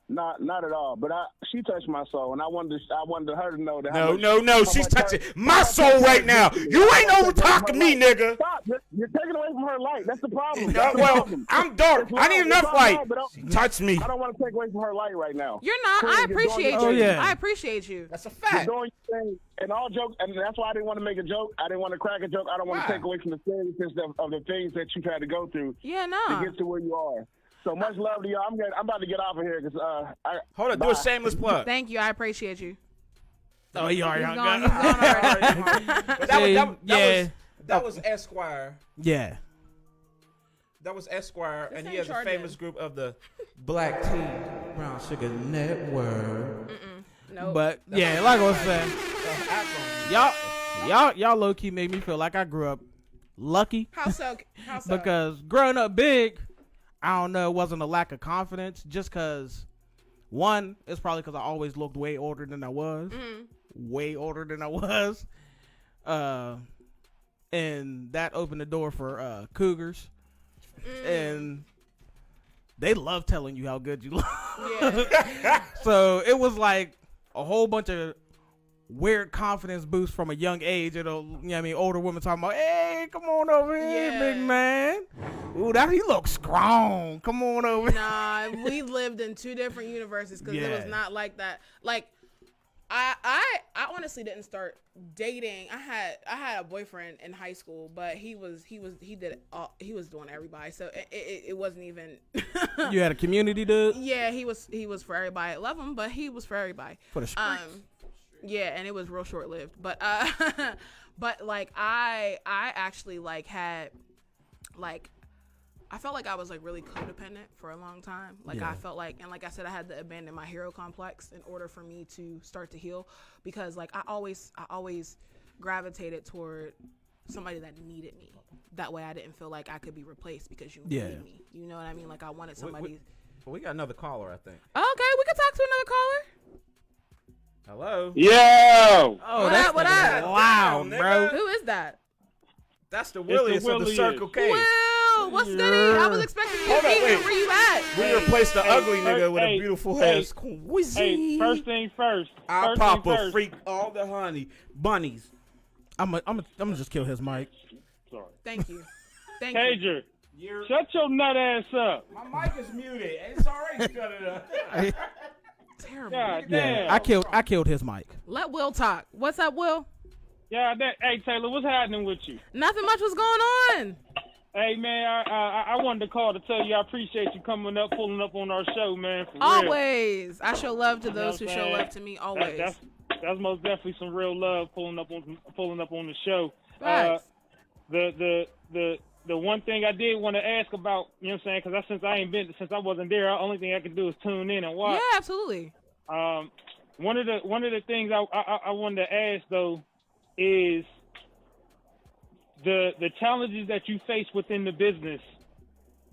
Speaker 6: Not at all. But she touched my soul, and I wanted her to know that.
Speaker 1: No. She's touching my soul right now. You ain't over talking me, nigga.
Speaker 6: Stop. You're taking away from her light. That's the problem.
Speaker 1: I'm dark. I need enough light. Touch me.
Speaker 6: I don't want to take away from her light right now.
Speaker 2: You're not. I appreciate you.
Speaker 3: Oh, yeah.
Speaker 2: I appreciate you.
Speaker 1: That's a fact.
Speaker 6: You're doing your thing, and all jokes, and that's why I didn't want to make a joke. I didn't want to crack a joke. I don't want to take away from the seriousness of the things that you've had to go through.
Speaker 2: Yeah,
Speaker 6: to get to where you are. So much love to y'all. I'm about to get off of here because
Speaker 1: hold on, do a shameless plug.
Speaker 2: Thank you. I appreciate you.
Speaker 3: Oh, you already
Speaker 2: He's gone already.
Speaker 1: That was Esquire.
Speaker 3: Yeah.
Speaker 1: That was Esquire, and he
Speaker 2: ain't
Speaker 1: has a famous group of the Black Tea Brown Sugar Network.
Speaker 2: Nope.
Speaker 3: But yeah, like I was saying, y'all low key made me feel like I grew up lucky.
Speaker 2: How so?
Speaker 3: Because growing up big, I don't know, it wasn't a lack of confidence. Just because, one, it's probably because I always looked way older than I was. Way older than I was. And that opened the door for cougars. And they love telling you how good you look.
Speaker 2: Yeah.
Speaker 3: So it was like a whole bunch of weird confidence boost from a young age. Older women talking about, hey, come on over here, big man. Ooh, he looks strong. Come on over.
Speaker 2: Nah, we lived in two different universes because it was not like that. Like, I honestly didn't start dating. I had a boyfriend in high school, but he was doing everybody. So it wasn't even.
Speaker 3: You had a community dude?
Speaker 2: Yeah, he was for everybody. I love him, but he was for everybody.
Speaker 3: For the streets.
Speaker 2: Yeah, and it was real short lived. But but like I actually like had like I felt like I was like really codependent for a long time. Like I felt like, and like I said, I had to abandon my hero complex in order for me to start to heal, because like I always gravitated toward somebody that needed me. That way I didn't feel like I could be replaced because you needed me. You know what I mean? Like I wanted somebody.
Speaker 1: We got another caller, I think.
Speaker 2: Okay, we can talk to another caller.
Speaker 1: Hello.
Speaker 6: Yo.
Speaker 3: Oh,
Speaker 2: what up?
Speaker 3: Wow, bro.
Speaker 2: Who is that?
Speaker 1: That's the Willius of the Circle K.
Speaker 2: Will, what's goody? I was expecting you to be here. Where you at?
Speaker 1: We replaced the ugly nigga with a beautiful ass.
Speaker 4: Hey, first thing first.
Speaker 1: I'll pop a freak all the honey bunnies.
Speaker 3: I'm gonna just kill his mic.
Speaker 4: Sorry.
Speaker 2: Thank you. Thank
Speaker 4: Cager, shut your nut ass up.
Speaker 1: My mic is muted. It's already shut it up.
Speaker 2: Terrible.
Speaker 4: God
Speaker 3: Yeah,
Speaker 4: damn.
Speaker 3: I killed his mic.
Speaker 2: Let Will talk. What's up, Will?
Speaker 4: Yeah, hey Taylor, what's happening with you?
Speaker 2: Nothing much was going on.
Speaker 4: Hey man, I wanted to call to tell you I appreciate you coming up, pulling up on our show, man. For
Speaker 2: always. I show love to those who show love to me. Always.
Speaker 4: That's most definitely some real love pulling up on the show.
Speaker 2: Facts.
Speaker 4: The one thing I did want to ask about, you know what I'm saying, because since I wasn't there, the only thing I could do is tune in and watch.
Speaker 2: Yeah, absolutely.
Speaker 4: One of the things I wanted to ask though is, the challenges that you face within the business,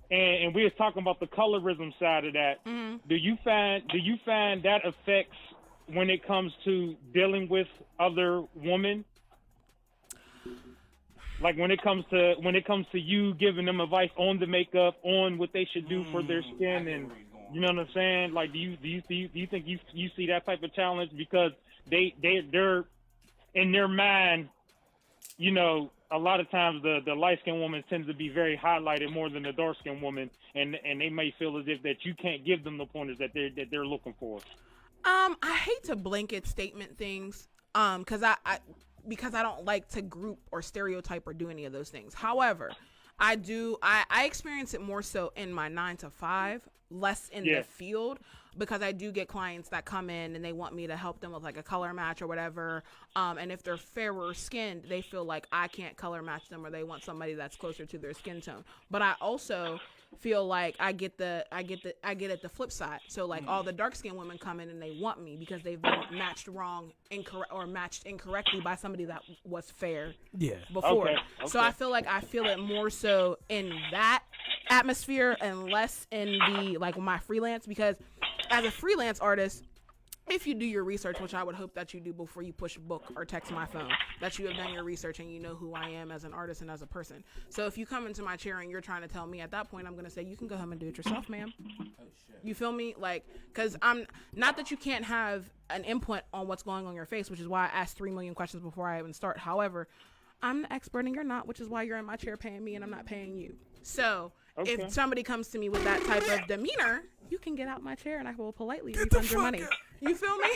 Speaker 4: and we were talking about the colorism side of that.
Speaker 2: Mm-hmm.
Speaker 4: Do you find that affects when it comes to dealing with other women? Like when it comes to you giving them advice on the makeup, on what they should do for their skin, and you know what I'm saying? Like, do you think you see that type of challenge because they're in their mind, you know, a lot of times the light-skinned woman tends to be very highlighted more than the dark-skinned woman, and they may feel as if that you can't give them the pointers that they're looking for.
Speaker 2: I hate to blanket statement things, because I don't like to group or stereotype or do any of those things. However, I experience it more so in my 9 to 5, less in the field, because I do get clients that come in and they want me to help them with like a color match or whatever. And if they're fairer skinned, they feel like I can't color match them, or they want somebody that's closer to their skin tone. But I also feel like I get it the flip side. So like all the dark skinned women come in and they want me because they've been matched matched incorrectly by somebody that was fair before. Okay. So I feel like I feel it more so in that atmosphere and less in the like my freelance, because as a freelance artist, if you do your research, which I would hope that you do before you push book or text my phone, that you have done your research and you know who I am as an artist and as a person. So if you come into my chair and you're trying to tell me, at that point, I'm going to say, you can go home and do it yourself, ma'am. You feel me? Like, because I'm not that you can't have an input on what's going on your face, which is why I asked 3 million questions before I even start. However, I'm the expert and you're not, which is why you're in my chair paying me and I'm not paying you. So if somebody comes to me with that type of demeanor, you can get out my chair and I will politely refund your money. You feel me?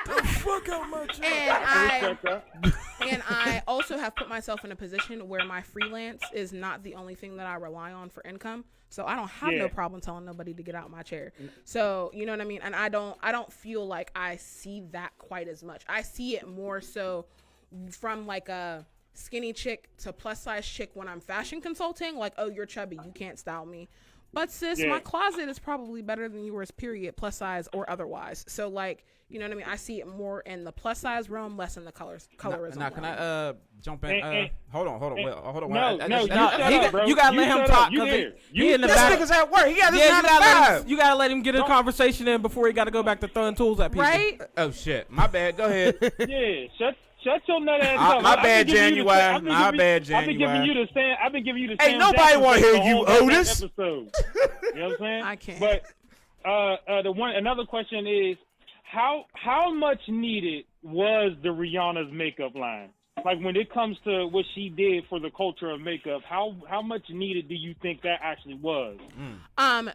Speaker 3: The fuck out my chair.
Speaker 2: And I also have put myself in a position where my freelance is not the only thing that I rely on for income. So I don't have no problem telling nobody to get out my chair. So, you know what I mean? And I don't feel like I see that quite as much. I see it more so from like a skinny chick to plus size chick when I'm fashion consulting. Like, oh, you're chubby, you can't style me. But sis, my closet is probably better than yours, period, plus size or otherwise. So like, you know what I mean? I see it more in the plus size realm, less in the colorism.
Speaker 1: Now, can I jump in? Hold on.
Speaker 3: You gotta let him talk because he in the back. This nigga's at work. He got this you gotta let him get a conversation in before he gotta go back to throwing tools at people.
Speaker 2: Right?
Speaker 1: Oh shit, my bad. Go ahead.
Speaker 4: Shut your nut ass up.
Speaker 1: My bad, January. My bad, January.
Speaker 4: I've been giving you the
Speaker 1: Hey, nobody want to hear you, Otis.
Speaker 4: Episode. You know what I'm saying?
Speaker 2: I can't.
Speaker 4: But another question is, how much needed was the Rihanna's makeup line? Like when it comes to what she did for the culture of makeup, how much needed do you think that actually was?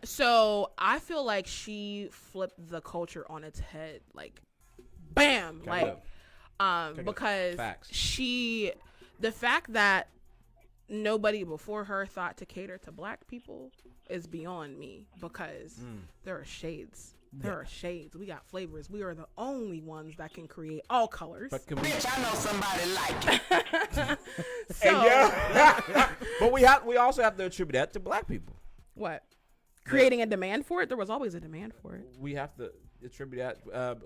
Speaker 2: So I feel like she flipped the culture on its head, like, bam, because the fact that nobody before her thought to cater to black people is beyond me, because there are shades. There are shades. We got flavors. We are the only ones that can create all colors.
Speaker 5: But bitch, I know somebody like
Speaker 2: it.
Speaker 1: But we also have to attribute that to black people.
Speaker 2: What? Creating a demand for it? There was always a demand for it.
Speaker 1: We have to attribute that.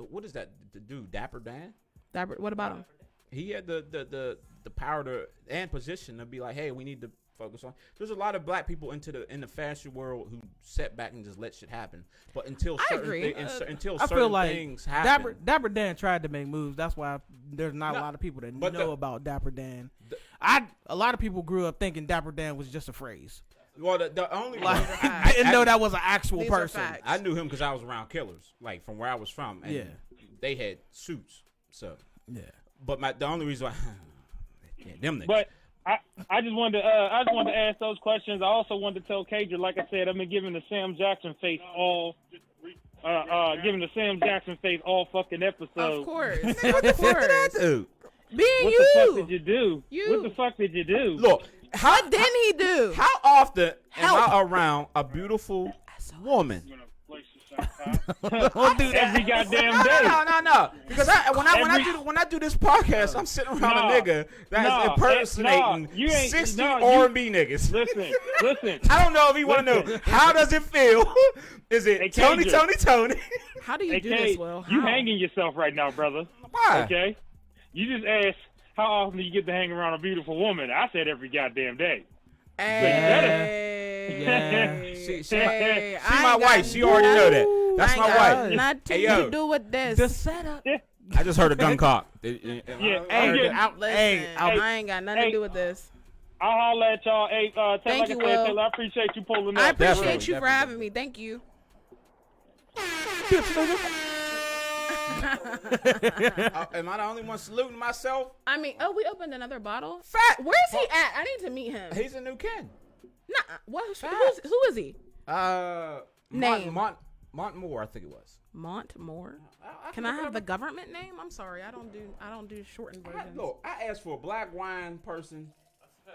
Speaker 1: What is that? The dude, Dapper Dan?
Speaker 2: Dapper. What about him?
Speaker 1: He had the power to and position to be like, hey, we need to focus on. There's a lot of black people in the fashion world who sit back and just let shit happen. But until certain things happen,
Speaker 3: Dapper Dan tried to make moves. That's why there's not a lot of people that know about Dapper Dan. A lot of people grew up thinking Dapper Dan was just a phrase.
Speaker 1: Well, the only
Speaker 3: I didn't know that was an actual person.
Speaker 1: I knew him because I was around killers, like from where I was from, and they had suits. So but the only reason why them niggas.
Speaker 4: But I just wanted to ask those questions. I also wanted to tell Kadra, like I said, I've been giving the Sam Jackson face all fucking episode.
Speaker 2: Of course.
Speaker 1: What the fuck did I do?
Speaker 4: What the fuck did you do? What the fuck did you do?
Speaker 1: Look,
Speaker 2: what didn't he do?
Speaker 1: How often am I around a beautiful woman?
Speaker 3: Don't do that
Speaker 4: every goddamn day.
Speaker 1: No. Because when I do this podcast, I'm sitting around a nigga that is impersonating 60 R&B niggas.
Speaker 4: Listen.
Speaker 1: I don't know if you want to know how does it feel. Is it Tony?
Speaker 2: How do you do this, Will?
Speaker 4: You hanging yourself right now, brother.
Speaker 1: Why?
Speaker 4: Okay. You just asked how often do you get to hang around a beautiful woman? I said every goddamn day.
Speaker 2: Hey,
Speaker 1: She my wife. She already know that. That's my wife.
Speaker 2: Nothing to do with this.
Speaker 3: The setup.
Speaker 1: I just heard a gun cock.
Speaker 2: I ain't got nothing to do with this.
Speaker 4: I'll holler at y'all. Hey,
Speaker 2: Thank you, Will.
Speaker 4: Taylor, I appreciate you pulling up.
Speaker 2: I appreciate
Speaker 1: Definitely,
Speaker 2: you for having me. Thank you.
Speaker 1: Am I the only one saluting myself?
Speaker 2: I mean, we opened another bottle.
Speaker 1: Fat.
Speaker 2: Where's he at? I need to meet him.
Speaker 1: He's a new kid.
Speaker 2: Nah, who is he? Name.
Speaker 1: Montmore, I think it was.
Speaker 2: Montmore. Can I have the government name? I'm sorry, I don't do shortened versions.
Speaker 1: Look, I asked for a black wine person,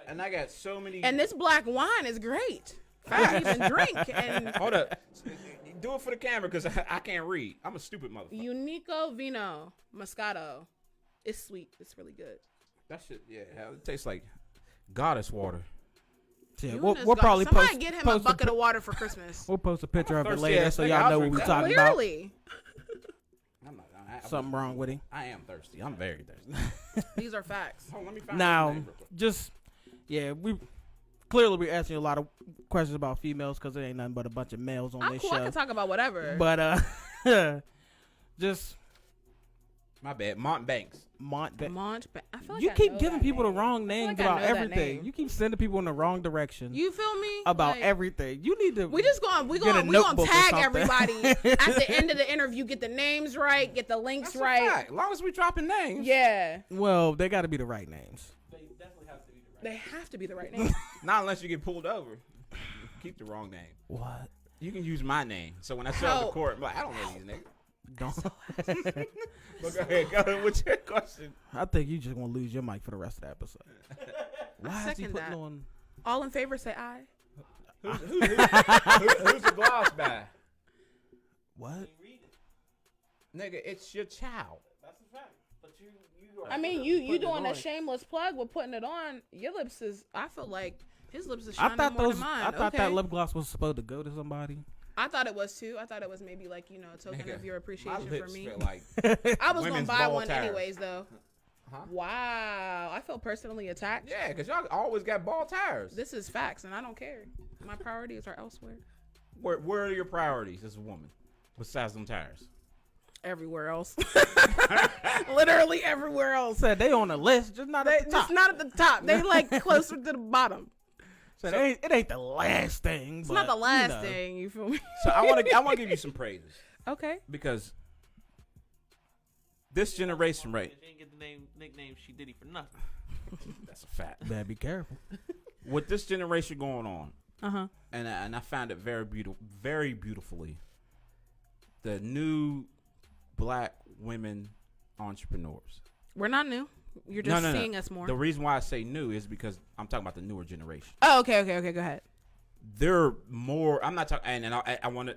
Speaker 1: and I got so many.
Speaker 2: And this black wine is great. I don't even drink. And
Speaker 1: Hold up. Do it for the camera because I can't read. I'm a stupid motherfucker.
Speaker 2: Unico Vino Moscato. It's sweet. It's really good.
Speaker 1: That shit, yeah. It tastes like goddess water.
Speaker 3: Yeah, we'll probably
Speaker 2: somebody get him a bucket of water for Christmas.
Speaker 3: We'll post a picture of it
Speaker 1: thirsty
Speaker 3: later
Speaker 1: ass
Speaker 3: so
Speaker 1: nigga.
Speaker 3: y'all know what
Speaker 1: I'll
Speaker 3: we're
Speaker 1: drink
Speaker 3: talking about.
Speaker 2: Clearly.
Speaker 3: Something wrong with him.
Speaker 1: I am thirsty. I'm very thirsty.
Speaker 2: These are facts.
Speaker 1: Hold on, let me find
Speaker 3: Now,
Speaker 1: his name real quick.
Speaker 3: we're asking you a lot of questions about females because there ain't nothing but a bunch of males on
Speaker 2: I'm
Speaker 3: this
Speaker 2: cool.
Speaker 3: show.
Speaker 2: I can talk about whatever.
Speaker 3: But just
Speaker 1: My bad. Montbanks.
Speaker 2: I feel like
Speaker 3: you
Speaker 2: I
Speaker 3: keep
Speaker 2: know
Speaker 3: giving
Speaker 2: that
Speaker 3: people the
Speaker 2: name.
Speaker 3: wrong names
Speaker 2: like I
Speaker 3: about
Speaker 2: know that
Speaker 3: everything.
Speaker 2: name.
Speaker 3: You keep sending people in the wrong direction
Speaker 2: You feel me?
Speaker 3: about
Speaker 2: Like,
Speaker 3: everything. You need to.
Speaker 2: We gonna
Speaker 3: get a notebook or
Speaker 2: tag
Speaker 3: something.
Speaker 2: everybody at the end of the interview. Get the names right. Get the links
Speaker 1: That's
Speaker 2: right.
Speaker 1: a fact. As long as we dropping names.
Speaker 2: Yeah,
Speaker 3: Well, they got to be the right names.
Speaker 2: they have to be the right name.
Speaker 1: Not unless you get pulled over. Keep the wrong name.
Speaker 3: What?
Speaker 1: You can use my name. So when I show up to court, I'm like, I don't know these niggas.
Speaker 3: Don't.
Speaker 1: But go ahead with your question.
Speaker 3: I think you just gonna lose your mic for the rest of the episode. Why is he
Speaker 2: second
Speaker 3: putting
Speaker 2: that.
Speaker 3: on?
Speaker 2: All in favor, say aye.
Speaker 1: Who's the gloss by?
Speaker 3: What?
Speaker 1: Nigga, it's your child.
Speaker 2: I mean, you doing a shameless plug with putting it on. Your lips is. I feel like his lips is shining more than mine.
Speaker 3: I thought
Speaker 2: Okay.
Speaker 3: that lip gloss was supposed to go to somebody.
Speaker 2: I thought it was too. I thought it was maybe like a token
Speaker 1: Nigga,
Speaker 2: of your
Speaker 1: my
Speaker 2: appreciation
Speaker 1: lips
Speaker 2: for me.
Speaker 1: feel like
Speaker 2: I was gonna
Speaker 1: women's
Speaker 2: buy
Speaker 1: ball
Speaker 2: one
Speaker 1: tires.
Speaker 2: anyways though.
Speaker 1: Huh?
Speaker 2: Wow, I feel personally attacked.
Speaker 1: yeah, because y'all always got ball tires.
Speaker 2: This is facts, and I don't care. My priorities are elsewhere.
Speaker 1: Where are your priorities as a woman besides them tires?
Speaker 2: Everywhere else, literally everywhere else.
Speaker 3: Said they on the list, just not at the top.
Speaker 2: Just not at the top. They like closer to the bottom.
Speaker 3: So it ain't the last thing.
Speaker 2: It's not the last thing. You feel me?
Speaker 1: So I want to give you some praises
Speaker 2: Okay.
Speaker 1: because this generation, right?
Speaker 7: She ain't get the nickname She Diddy for nothing.
Speaker 1: That's a fact.
Speaker 3: Better be careful.
Speaker 1: With this generation going on,
Speaker 2: And
Speaker 1: I found it very beautifully. The new black women entrepreneurs.
Speaker 2: we're not new. You're just
Speaker 1: No.
Speaker 2: seeing us more.
Speaker 1: The reason why I say new is because I'm talking about the newer generation.
Speaker 2: Oh, okay. Go ahead.
Speaker 1: They're more. I'm not talking, and I want to.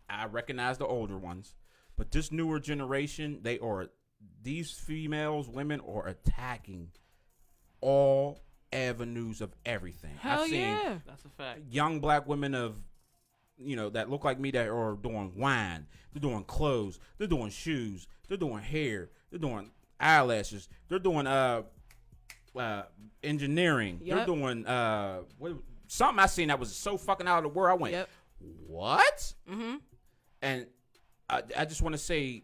Speaker 1: I recognize the older ones, but this newer generation, these women are attacking all avenues of everything.
Speaker 2: Hell
Speaker 1: I've seen
Speaker 2: yeah.
Speaker 7: That's a fact.
Speaker 1: young black women that look like me that are doing wine, they're doing clothes, they're doing shoes, they're doing hair, they're doing eyelashes, they're doing engineering,
Speaker 2: Yep.
Speaker 1: they're doing something I seen that was so fucking out of the world. I went,
Speaker 2: Yep.
Speaker 1: what?
Speaker 2: Mm-hmm.
Speaker 1: And I just want to say,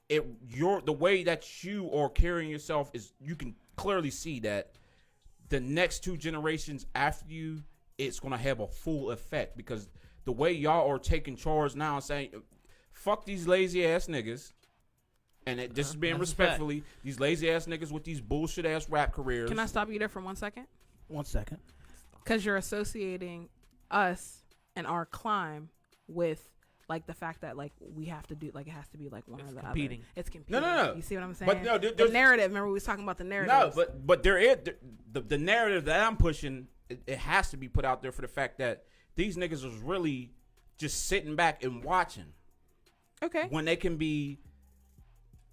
Speaker 1: the way that you are carrying yourself is, you can clearly see that the next two generations after you, it's gonna have a full effect, because the way y'all are taking charge now and saying, fuck these lazy ass niggas. And this is being
Speaker 7: That's a
Speaker 1: respectfully, these lazy ass niggas with these bullshit ass rap careers.
Speaker 2: Can I stop you there for 1 second?
Speaker 3: 1 second.
Speaker 2: Because you're associating us and our climb with like the fact that like we have to do like it has to be like one
Speaker 7: It's
Speaker 2: or the
Speaker 7: competing.
Speaker 2: other. It's competing.
Speaker 1: No.
Speaker 2: You see what I'm saying?
Speaker 1: But no,
Speaker 2: the
Speaker 1: there's-
Speaker 2: narrative. Remember we was talking about the narrative.
Speaker 1: No, but there is the narrative that I'm pushing. It has to be put out there for the fact that these niggas was really just sitting back and watching
Speaker 2: okay.
Speaker 1: when they can be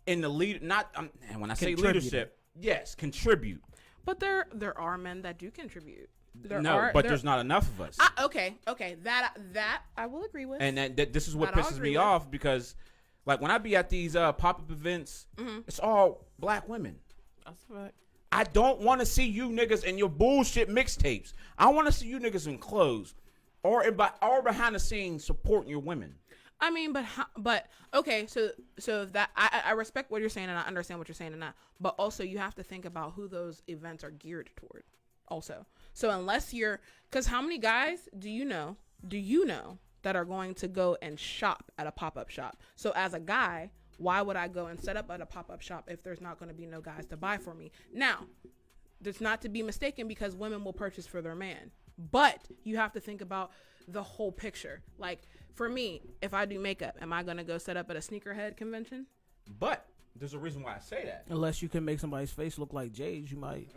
Speaker 1: in the lead. And when I say
Speaker 3: Contributing.
Speaker 1: leadership, yes, contribute.
Speaker 2: But there are men that do contribute.
Speaker 1: There's not enough of us.
Speaker 2: Okay. That I will agree with.
Speaker 1: And this is what
Speaker 2: That I'll
Speaker 1: pisses
Speaker 2: agree
Speaker 1: me
Speaker 2: with.
Speaker 1: off, because like when I be at these pop-up events,
Speaker 2: Mm-hmm.
Speaker 1: it's all black women.
Speaker 7: That's a fact.
Speaker 1: I don't want to see you niggas in your bullshit mixtapes. I want to see you niggas in clothes or behind the scenes supporting your women.
Speaker 2: I mean, but okay, so that I respect what you're saying and I understand what you're saying and that, but also you have to think about who those events are geared toward also. So unless because how many guys do you know that are going to go and shop at a pop-up shop? So as a guy, why would I go and set up at a pop-up shop if there's not going to be no guys to buy for me? Now, it's not to be mistaken because women will purchase for their man, but you have to think about the whole picture. Like for me, if I do makeup, am I going to go set up at a sneakerhead convention?
Speaker 1: But there's a reason why I say that.
Speaker 3: Unless you can make somebody's face look like Jay's, you might.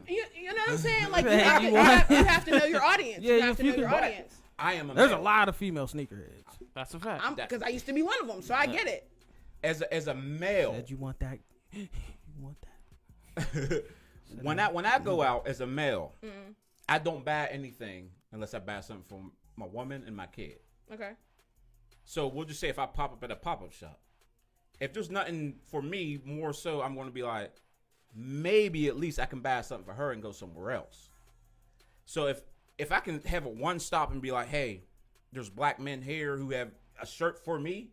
Speaker 2: You know what I'm saying? Like you have to know your audience.
Speaker 3: Yeah,
Speaker 2: you have to know your audience.
Speaker 3: There's a lot of female sneakerheads.
Speaker 7: That's a fact.
Speaker 2: Because I used to be one of them, so I get it.
Speaker 1: As a male,
Speaker 3: said you want that. You want that.
Speaker 1: when I go out as a male, I don't buy anything unless I buy something for my woman and my kid.
Speaker 2: Okay.
Speaker 1: So we'll just say if I pop up at a pop-up shop, if there's nothing for me, more so I'm going to be like, maybe at least I can buy something for her and go somewhere else. So if I can have a one stop and be like, hey, there's black men here who have a shirt for me,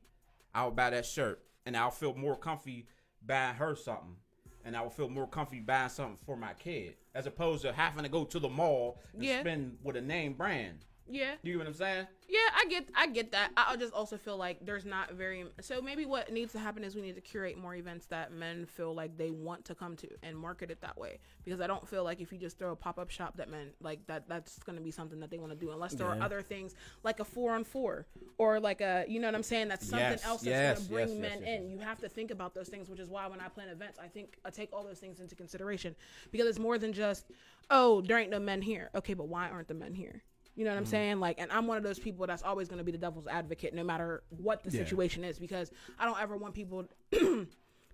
Speaker 1: I'll buy that shirt. And I'll feel more comfy buying her something. And I will feel more comfy buying something for my kid. As opposed to having to go to the mall and spend with a name brand.
Speaker 2: Yeah.
Speaker 1: You know what I'm saying?
Speaker 2: Yeah, I get that. I just also feel like there's not very... So maybe what needs to happen is we need to curate more events that men feel like they want to come to and market it that way. Because I don't feel like if you just throw a pop-up shop that men... Like, that's going to be something that they want to do. Unless there are other things like a 4-on-4 or like a... You know what I'm saying? That's something else that's going to bring men in. You have to think about those things, which is why when I plan events, I think I take all those things into consideration. Because it's more than just, oh, there ain't no men here. Okay, but why aren't the men here? You know what I'm saying? Like, and I'm one of those people that's always going to be the devil's advocate no matter what the situation is, because I don't ever want people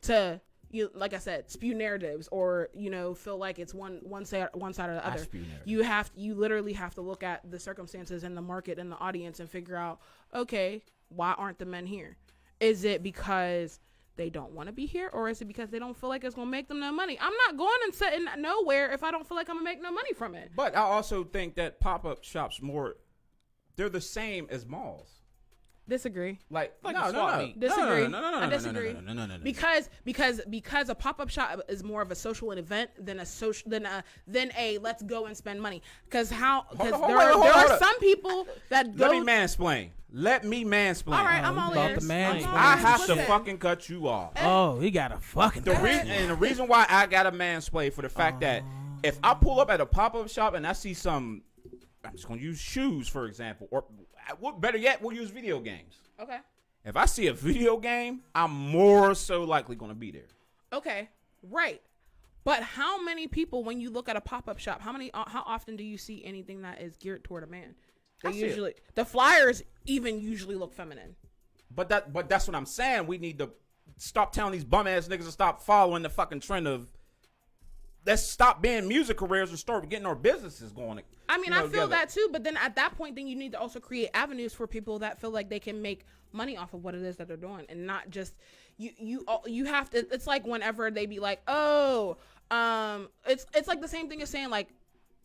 Speaker 2: to, like I said, spew narratives or, feel like it's one side or the other. You literally have to look at the circumstances and the market and the audience and figure out, okay, why aren't the men here? Is it because they don't want to be here, or is it because they don't feel like it's going to make them no money? I'm not going and sitting nowhere if I don't feel like I'm going to make no money from it.
Speaker 1: But I also think that pop-up shops they're the same as malls.
Speaker 2: Disagree.
Speaker 1: Like
Speaker 2: no. Disagree.
Speaker 1: No.
Speaker 2: I disagree. No. Because a pop-up shop is more of a social event than a let's go and spend money. Because there are some people that go.
Speaker 1: Let me mansplain.
Speaker 2: All right, I'm all ears.
Speaker 1: I have to fucking cut you off.
Speaker 3: Oh, he got a fucking.
Speaker 1: The reason why I got a mansplain for the fact that if I pull up at a pop-up shop and I see some, I'm just gonna use shoes for example, or better yet, we'll use video games.
Speaker 2: Okay.
Speaker 1: If I see a video game, I'm more so likely gonna be there.
Speaker 2: Okay, right. But how many people, when you look at a pop-up shop, how often do you see anything that is geared toward a man? The flyers even usually look feminine.
Speaker 1: But that's what I'm saying. We need to stop telling these bum ass niggas to stop following the fucking trend of let's stop being music careers and start getting our businesses going.
Speaker 2: I mean, I feel that too, but then at that point, then you need to also create avenues for people that feel like they can make money off of what it is that they're doing, and not just you have to. It's like whenever they be like, it's like the same thing as saying like.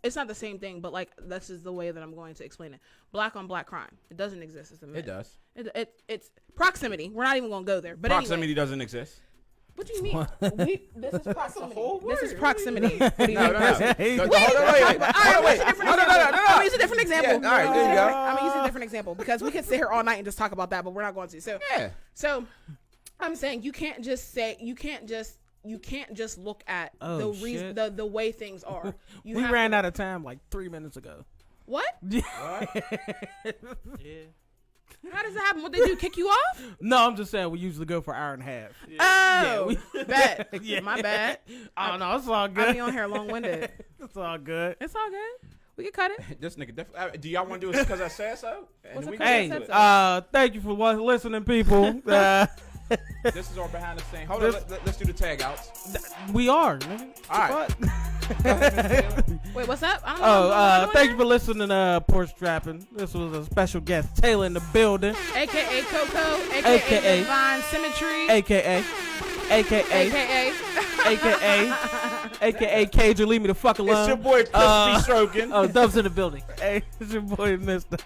Speaker 2: It's not the same thing, but like this is the way that I'm going to explain it. Black on black crime. It doesn't exist as a myth.
Speaker 1: It does.
Speaker 2: It's proximity. We're not even going to go there. But
Speaker 1: proximity
Speaker 2: anyway.
Speaker 1: Doesn't exist.
Speaker 2: What do you mean? This is proximity. This is proximity. What do you mean?
Speaker 1: Wait.
Speaker 2: I'm gonna use a different example.
Speaker 1: Yeah, all right, there you go.
Speaker 2: I'm gonna use a different example because we could sit here all night and just talk about that, but we're not going to. So I'm saying you can't just look at the way things are.
Speaker 3: We ran out of time like 3 minutes ago.
Speaker 2: What?
Speaker 7: Yeah.
Speaker 2: How does that happen? What they do? Kick you off?
Speaker 3: No, I'm just saying we usually go for an hour and a half.
Speaker 2: Oh, bet.
Speaker 3: Yeah.
Speaker 2: My bad.
Speaker 3: Oh no, it's all good.
Speaker 2: I be on here long-winded.
Speaker 3: It's all good.
Speaker 2: It's all good. We can cut it.
Speaker 1: This nigga definitely. Do y'all want to do it because I said so?
Speaker 3: Hey, thank you for listening, people.
Speaker 1: This is our behind the scenes. Hold on, let's do the tag outs.
Speaker 3: We are, nigga.
Speaker 1: All right.
Speaker 2: Wait, what's up? I don't know.
Speaker 3: Thank you for listening to Porch Trapping. This was a special guest, Tayla in the building.
Speaker 2: AKA Kocoa, AKA Divine Symmetry.
Speaker 3: AKA.
Speaker 2: AKA.
Speaker 3: AKA Cager, leave me the fuck alone.
Speaker 1: It's your boy Crispy Stroking.
Speaker 8: Oh, Dub's in the building.
Speaker 3: Hey, it's your boy Mister.